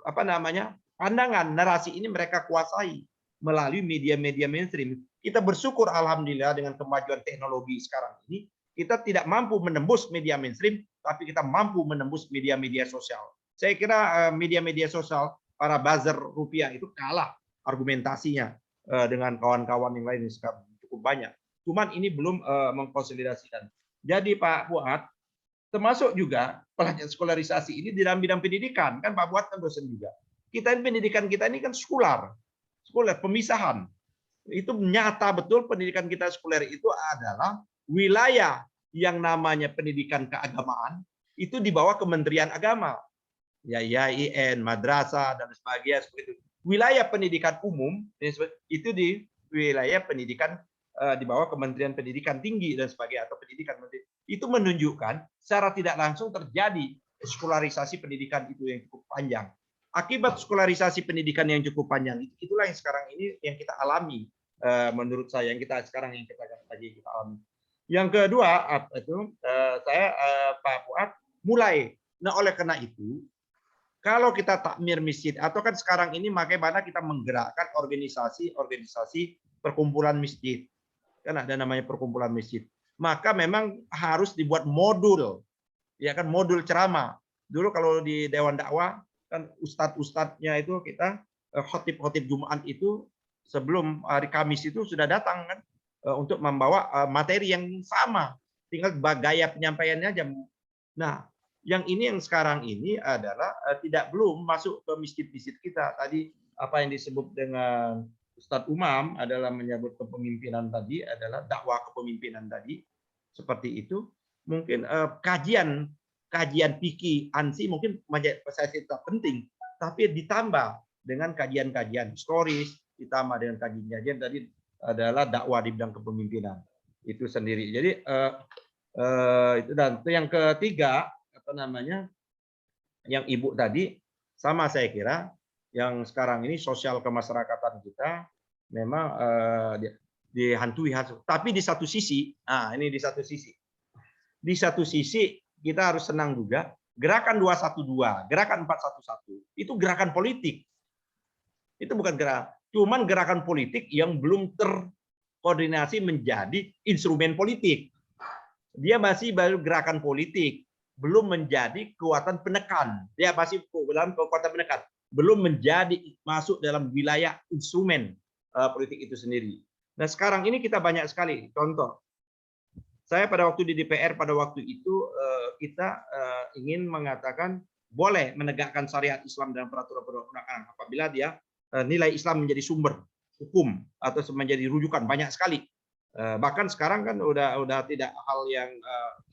pandangan narasi ini mereka kuasai melalui media-media mainstream. Kita bersyukur alhamdulillah dengan kemajuan teknologi sekarang ini, kita tidak mampu menembus media mainstream, tapi kita mampu menembus media-media sosial. Saya kira media-media sosial, para buzzer rupiah itu kalah argumentasinya dengan kawan-kawan yang lain yang sekarang cukup banyak. Cuman ini belum mengkonsolidasikan. Jadi Pak Fuad, termasuk juga pelajaran skolarisasi ini di dalam bidang pendidikan. Kan Pak Fuad kan dosen juga. Kita ini pendidikan kita ini kan sekular, pemisahan. Itu nyata betul pendidikan kita sekuler itu adalah wilayah yang namanya pendidikan keagamaan itu di bawah Kementerian Agama. Ya, IAIN, madrasah dan sebagainya seperti itu. Wilayah pendidikan umum itu di wilayah pendidikan di bawah Kementerian Pendidikan Tinggi dan sebagainya, atau pendidikan. Itu menunjukkan secara tidak langsung terjadi skolarisasi pendidikan itu yang cukup panjang. Akibat skolarisasi pendidikan yang cukup panjang, itulah yang sekarang ini yang kita alami, menurut saya, yang kita sekarang kita alami. Yang kedua, saya Pak Fuad mulai. Nah, oleh karena itu, kalau kita takmir masjid, atau kan sekarang ini bagaimana kita menggerakkan organisasi perkumpulan masjid, kan ada namanya perkumpulan masjid, maka memang harus dibuat modul, ya kan, modul ceramah. Dulu kalau di Dewan Dakwah kan ustadz-ustadznya itu kita khotib-khotib Jumat itu sebelum hari Kamis itu sudah datang kan untuk membawa materi yang sama, tinggal gaya penyampaiannya aja. Nah, yang ini yang sekarang ini adalah belum masuk ke masjid-masjid kita. Tadi apa yang disebut dengan Ustadz Umam adalah menyebut kepemimpinan tadi, adalah dakwah kepemimpinan tadi, seperti itu. Mungkin kajian fikih ANSI mungkin saya tidak penting, tapi ditambah dengan kajian-kajian historis, ditambah dengan kajian-kajian tadi adalah dakwah di bidang kepemimpinan itu sendiri. Jadi itu, dan itu yang ketiga, yang Ibu tadi sama, saya kira yang sekarang ini sosial kemasyarakatan kita memang dihantui. Tapi di satu sisi, di satu sisi kita harus senang juga, gerakan 212, gerakan 411 itu gerakan politik. Itu bukan gerakan politik yang belum terkoordinasi menjadi instrumen politik. Dia masih baru gerakan politik, belum menjadi kekuatan penekan. Dia masih dalam kekuatan penekan, belum menjadi masuk dalam wilayah instrumen politik itu sendiri. Nah, sekarang ini kita banyak sekali contoh. Saya pada waktu di DPR pada waktu itu kita ingin mengatakan boleh menegakkan syariat Islam dalam peraturan perundang-undangan apabila dia nilai Islam menjadi sumber hukum atau menjadi rujukan banyak sekali. Bahkan sekarang kan udah tidak hal yang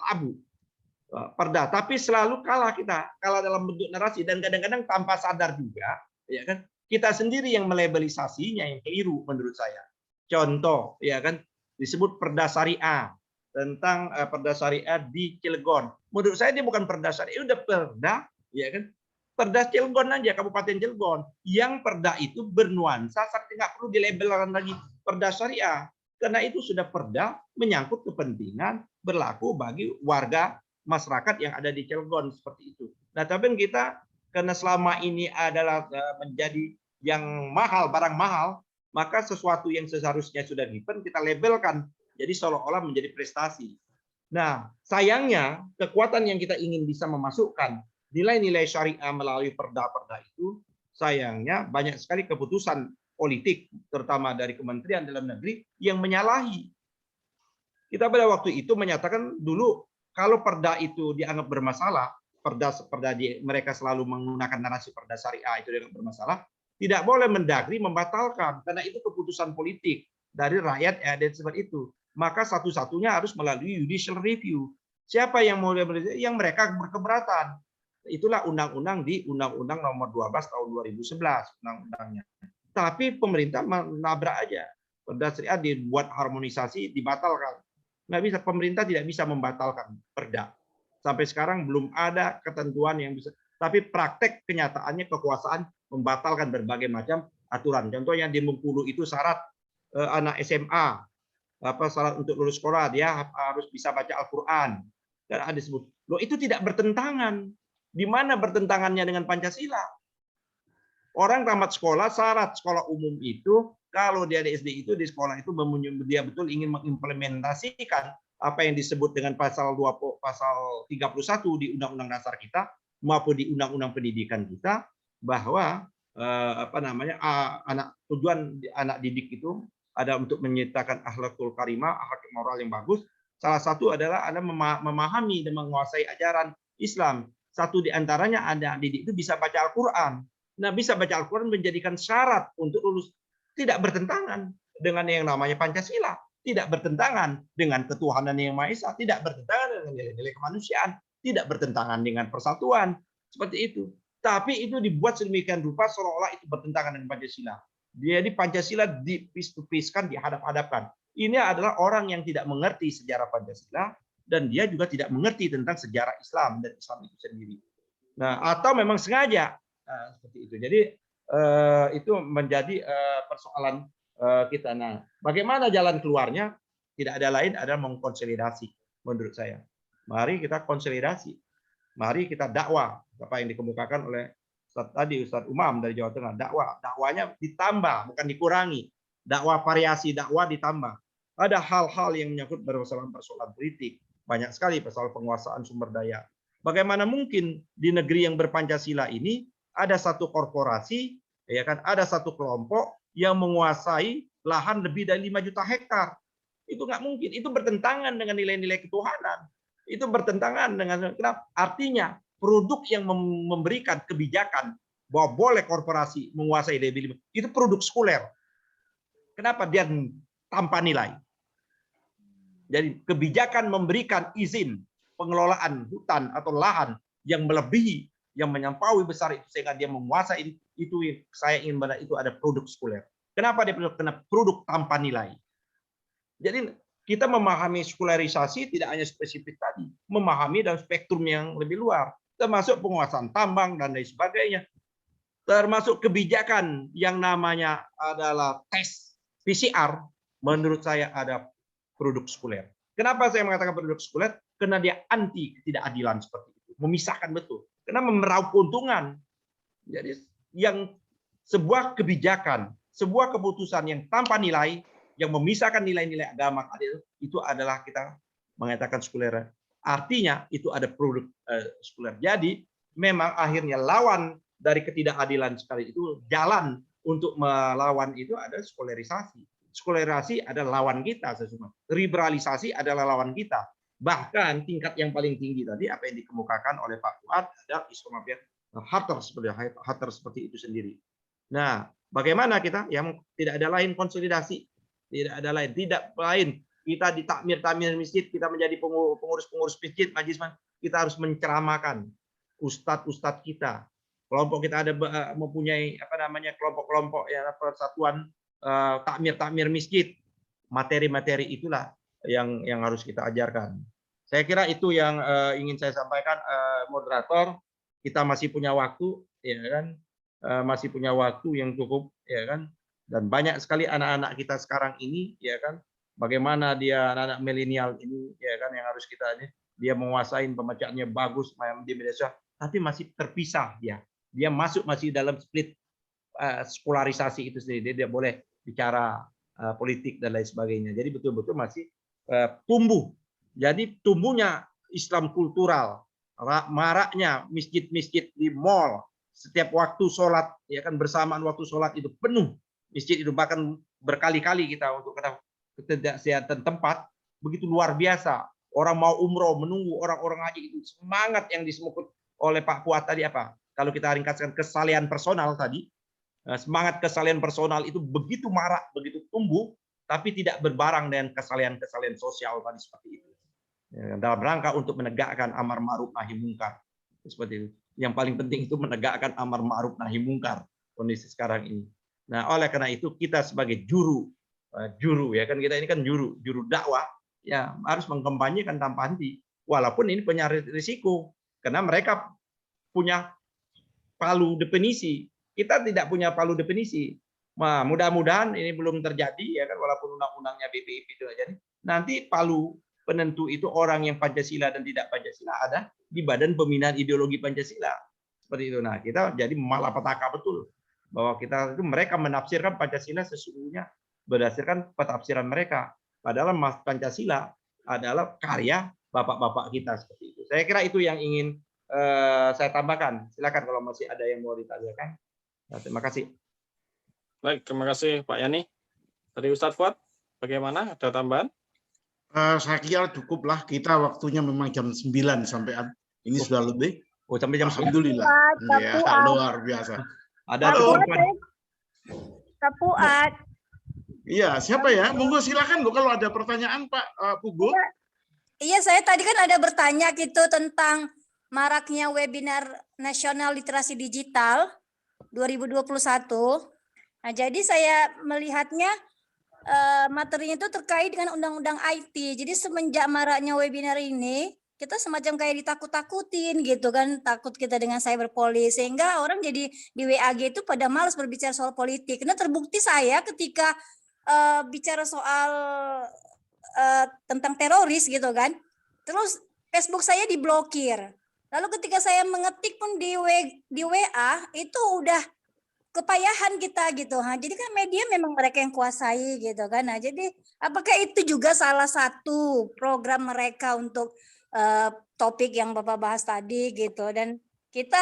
tabu perda, tapi selalu kalah dalam bentuk narasi dan kadang-kadang tanpa sadar juga, ya kan? Kita sendiri yang melabelisasinya yang keliru menurut saya. Contoh, ya kan, disebut perda syariah tentang perda syariah di Cilegon. Menurut saya dia bukan perda syariah, udah perda, ya kan? Perda Cilegon aja, Kabupaten Cilegon. Yang perda itu bernuansa, tapi nggak perlu dilabelkan lagi perda syariah. Karena itu sudah perda menyangkut kepentingan berlaku bagi warga masyarakat yang ada di Cilegon seperti itu. Nah, tapi kita karena selama ini adalah menjadi yang mahal, barang mahal, maka sesuatu yang seharusnya sudah given kita labelkan jadi seolah-olah menjadi prestasi. Nah, sayangnya kekuatan yang kita ingin bisa memasukkan nilai-nilai syariah melalui perda-perda itu, sayangnya banyak sekali keputusan politik, terutama dari Kementerian Dalam Negeri, yang menyalahi. Kita pada waktu itu menyatakan dulu, kalau perda itu dianggap bermasalah, mereka selalu menggunakan narasi perda syariah itu dianggap bermasalah, tidak boleh Mendagri membatalkan, karena itu keputusan politik dari rakyat seperti itu. Maka satu-satunya harus melalui judicial review. Siapa yang mau yang mereka berkeberatan? Itulah undang-undang di Undang-Undang Nomor 12 tahun 2011 undang-undangnya. Tapi pemerintah menabrak aja. Perda syariah dibuat harmonisasi, dibatalkan. Nggak bisa, pemerintah tidak bisa membatalkan perda. Sampai sekarang belum ada ketentuan yang bisa. Tapi praktek kenyataannya kekuasaan membatalkan berbagai macam aturan. Contohnya di Bengkulu itu syarat anak SMA, syarat untuk lulus sekolah dia harus bisa baca Al-Quran. Dan ada disebut, loh itu tidak bertentangan. Di mana bertentangannya dengan Pancasila? Orang tamat sekolah, syarat sekolah umum itu, kalau dia di SD itu, di sekolah itu dia betul ingin mengimplementasikan apa yang disebut dengan pasal 31 di Undang-Undang Dasar kita maupun di Undang-Undang Pendidikan kita, bahwa tujuan anak didik itu ada untuk menciptakan akhlakul karimah, akhlak moral yang bagus. Salah satu adalah Anda memahami dan menguasai ajaran Islam. Satu di antaranya anak didik itu bisa baca Al-Quran. Nah, bisa baca Al-Quran menjadikan syarat untuk lulus. Tidak bertentangan dengan yang namanya Pancasila. Tidak bertentangan dengan ketuhanan yang Maha Esa. Tidak bertentangan dengan nilai-nilai kemanusiaan. Tidak bertentangan dengan persatuan. Seperti itu. Tapi itu dibuat sedemikian rupa seolah-olah itu bertentangan dengan Pancasila. Jadi Pancasila dipis-piskan, dihadap-hadapkan. Ini adalah orang yang tidak mengerti sejarah Pancasila, dan dia juga tidak mengerti tentang sejarah Islam dan Islam itu sendiri. Nah, atau memang sengaja seperti itu. Jadi itu menjadi persoalan kita. Nah, bagaimana jalan keluarnya? Tidak ada lain adalah mengkonsolidasi. Menurut saya, mari kita konsolidasi. Mari kita dakwah apa yang dikemukakan oleh Ustadz Umam dari Jawa Tengah. Dakwahnya ditambah, bukan dikurangi. Dakwah variasi dakwah ditambah. Ada hal-hal yang menyangkut persoalan politik. Banyak sekali persoalan penguasaan sumber daya. Bagaimana mungkin di negeri yang berpancasila ini ada satu korporasi, ya kan, ada satu kelompok yang menguasai lahan lebih dari 5 juta hektar. Itu nggak mungkin. Itu bertentangan dengan nilai-nilai ketuhanan. Itu bertentangan dengan, kenapa? Artinya produk yang memberikan kebijakan bahwa boleh korporasi menguasai lebih, itu produk sekuler. Kenapa? Dia tanpa nilai. Jadi kebijakan memberikan izin pengelolaan hutan atau lahan yang melebihi, yang menyampaui besar itu sehingga dia menguasai itu, saya ingin bahwa itu ada produk sekuler. Kenapa dia kena produk tanpa nilai? Jadi kita memahami sekularisasi tidak hanya spesifik tadi, memahami dalam spektrum yang lebih luar, termasuk penguasaan tambang dan lain sebagainya, termasuk kebijakan yang namanya adalah tes PCR. Menurut saya ada produk sekuler. Kenapa saya mengatakan produk sekuler? Karena dia anti ketidakadilan seperti itu, memisahkan betul. Karena meraup keuntungan. Jadi yang sebuah kebijakan, sebuah keputusan yang tanpa nilai, yang memisahkan nilai-nilai agama itu adalah kita mengatakan sekuler. Artinya itu ada produk sekuler. Jadi memang akhirnya lawan dari ketidakadilan sekali itu, jalan untuk melawan itu ada sekularisasi. Sekularisasi adalah lawan kita sesungguhnya. Liberalisasi adalah lawan kita. Bahkan tingkat yang paling tinggi tadi apa yang dikemukakan oleh Pak Fuad ada Islamophobia Hatter seperti itu sendiri. Nah, Bagaimana kita? Yang tidak ada lain konsolidasi, tidak ada lain, tidak lain kita di takmir masjid, kita menjadi pengurus masjid, majelis, kita harus menceramakan ustadz kita. Kelompok kita ada mempunyai kelompok-kelompok ya, persatuan takmir masjid. Materi-materi itulah yang harus kita ajarkan. Saya kira itu yang ingin saya sampaikan, moderator. Kita masih punya waktu, ya kan? Masih punya waktu yang cukup, ya kan? Dan banyak sekali anak-anak kita sekarang ini, ya kan? Bagaimana dia anak-anak milenial ini, ya kan? Yang harus kita dia menguasai pembacaannya bagus di media sosial, tapi masih terpisah ya. Dia masih dalam split sekularisasi itu sendiri. Dia tidak boleh bicara politik dan lain sebagainya. Jadi betul-betul masih tumbuh. Jadi tumbuhnya Islam kultural, maraknya masjid-masjid di mall, setiap waktu sholat, ya kan, bersamaan waktu sholat itu penuh masjid itu, bahkan berkali-kali kita untuk ketidaksehatan tempat begitu luar biasa. Orang mau umroh menunggu orang-orang haji itu, semangat yang disemukut oleh Pak Fuad tadi apa? Kalau kita ringkaskan kesalehan personal tadi, semangat kesalehan personal itu begitu marak, begitu tumbuh, tapi tidak berbarang dengan kesalehan-kesalehan sosial tadi seperti itu. Dalam rangka untuk menegakkan amar ma'ruf nahi mungkar. Seperti itu. Yang paling penting itu menegakkan amar ma'ruf nahi mungkar kondisi sekarang ini. Nah, oleh karena itu kita sebagai juru ya kan, kita ini kan juru dakwah, ya harus mengkampanyekan tanpa henti. Walaupun ini punya risiko karena mereka punya palu definisi. Kita tidak punya palu definisi. Nah, mudah-mudahan ini belum terjadi ya kan, walaupun undang-undangnya BPIP itu jadi. Nanti palu penentu itu orang yang Pancasila dan tidak Pancasila ada di Badan Pembinaan Ideologi Pancasila. Seperti itu. Nah, kita jadi malapetaka betul bahwa kita itu mereka menafsirkan Pancasila sesungguhnya berdasarkan penafsiran mereka. Padahal Pancasila adalah karya bapak-bapak kita seperti itu. Saya kira itu yang ingin saya tambahkan. Silakan kalau masih ada yang mau ditanyakan. Nah, terima kasih. Baik, terima kasih Pak Yani. Tadi Ustadz Fuad, bagaimana? Ada tambahan? Saya kira cukuplah, kita waktunya memang jam 9 sampai ini sudah lebih. Oh, sampai jam 9. Alhamdulillah. Ya, luar biasa. Ada Pak Fuad. Iya, siapa ya? Monggo silakan Bu kalau ada pertanyaan Pak Pugu. Iya, saya tadi kan ada bertanya gitu tentang maraknya webinar nasional literasi digital 2021. Nah, jadi saya melihatnya materinya itu terkait dengan undang-undang IT. Jadi semenjak maraknya webinar ini, kita semacam kayak ditakut-takutin gitu kan, takut kita dengan cyberpolice, sehingga orang jadi di WAG itu pada malas berbicara soal politik. Karena terbukti saya ketika bicara soal tentang teroris gitu kan, terus Facebook saya diblokir. Lalu ketika saya mengetik pun di WA itu udah kepayahan kita gitu. Jadi kan media memang mereka yang kuasai gitu kan. Nah, jadi apakah itu juga salah satu program mereka untuk topik yang Bapak bahas tadi gitu, dan kita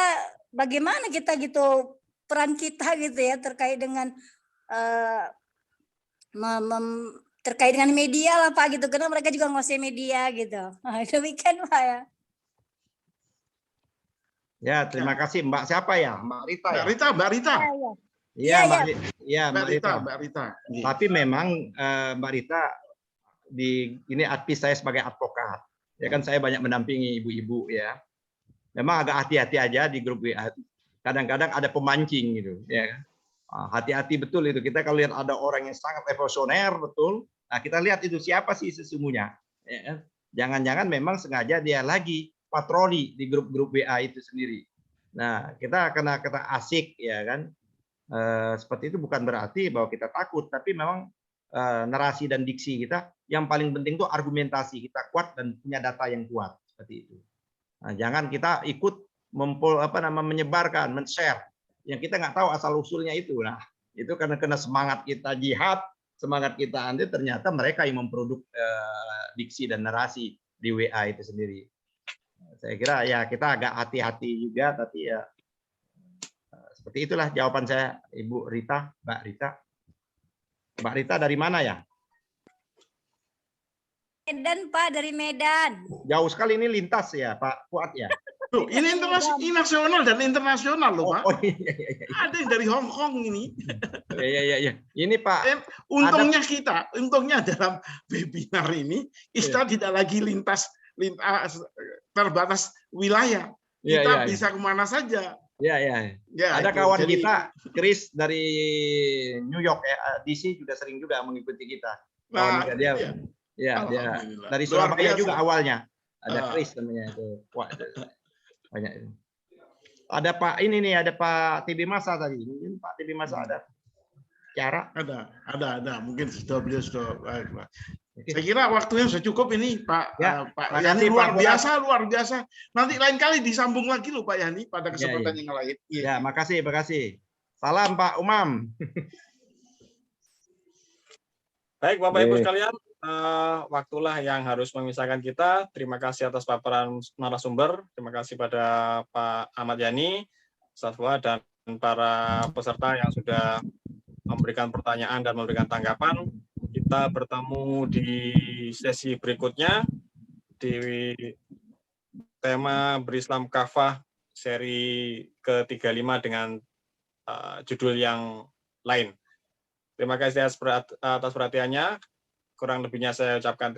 bagaimana kita gitu peran kita gitu ya terkait dengan terkait dengan media lah Pak gitu, karena mereka juga nguasai media gitu. Demikian Pak ya. Ya, terima kasih Mbak siapa ya? Mbak Rita ya? Mbak Rita. Iya, Mbak Rita. Tapi memang Mbak Rita ini advis saya sebagai advokat. Ya kan saya banyak mendampingi ibu-ibu ya. Memang agak hati-hati aja di grup WA. Kadang-kadang ada pemancing gitu, ya kan. Hati-hati betul itu. Kita kalau lihat ada orang yang sangat revolusioner betul, nah kita lihat itu siapa sih sesungguhnya. Ya kan? Jangan-jangan memang sengaja dia lagi patroli di grup-grup WA itu sendiri. Nah, kita asik ya kan. Seperti itu bukan berarti bahwa kita takut, tapi memang narasi dan diksi kita yang paling penting itu argumentasi kita kuat dan punya data yang kuat seperti itu. Nah, jangan kita ikut menyebarkan, men-share yang kita nggak tahu asal usulnya itu. Nah, itu karena semangat kita jihad, semangat kita anti, ternyata mereka yang memproduk diksi dan narasi di WA itu sendiri. Saya kira ya kita agak hati-hati juga, tapi ya seperti itulah jawaban saya, Ibu Rita, Mbak Rita. Mbak Rita dari mana ya? Medan Pak, dari Medan. Jauh sekali ini lintas ya Pak Fuad ya. Loh, ini nasional dan internasional loh, Pak. Oh iya. Ada yang dari Hong Kong ini. Iya. Ini Pak, Untungnya dalam webinar ini kita tidak lagi lintas terbatas wilayah. Kita bisa kemana saja. Iya. Ya, Ada itu. kawan Jadi, kita, Chris dari New York, DC juga sering juga mengikuti kita. Nah, Kawan dia, dia Alhamdulillah. dari Luar Surabaya biasa. juga awalnya. Ada Chris namanya itu. Wah, banyak itu. Ada Pak ini nih, ada Pak TB Masa tadi. Mungkin Pak TB Masa ada cara. Ada. Mungkin beliau sudah baik, Pak. Saya kira waktunya sudah cukup ini, Pak. Ya, Pak makasih, Yani luar Pak. biasa. Nanti lain kali disambung lagi loh, Pak Yani, pada kesempatan yang lain. Ya, makasih. Salam Pak Umam. Baik, Bapak Ibu sekalian, waktulah yang harus memisahkan kita. Terima kasih atas paparan narasumber. Terima kasih pada Pak Ahmad Yani, Satwa, dan para peserta yang sudah memberikan pertanyaan dan memberikan tanggapan. Kita bertemu di sesi berikutnya di tema Berislam Kafah seri ke-35 dengan judul yang lain. Terima kasih atas perhatiannya. Kurang lebihnya saya ucapkan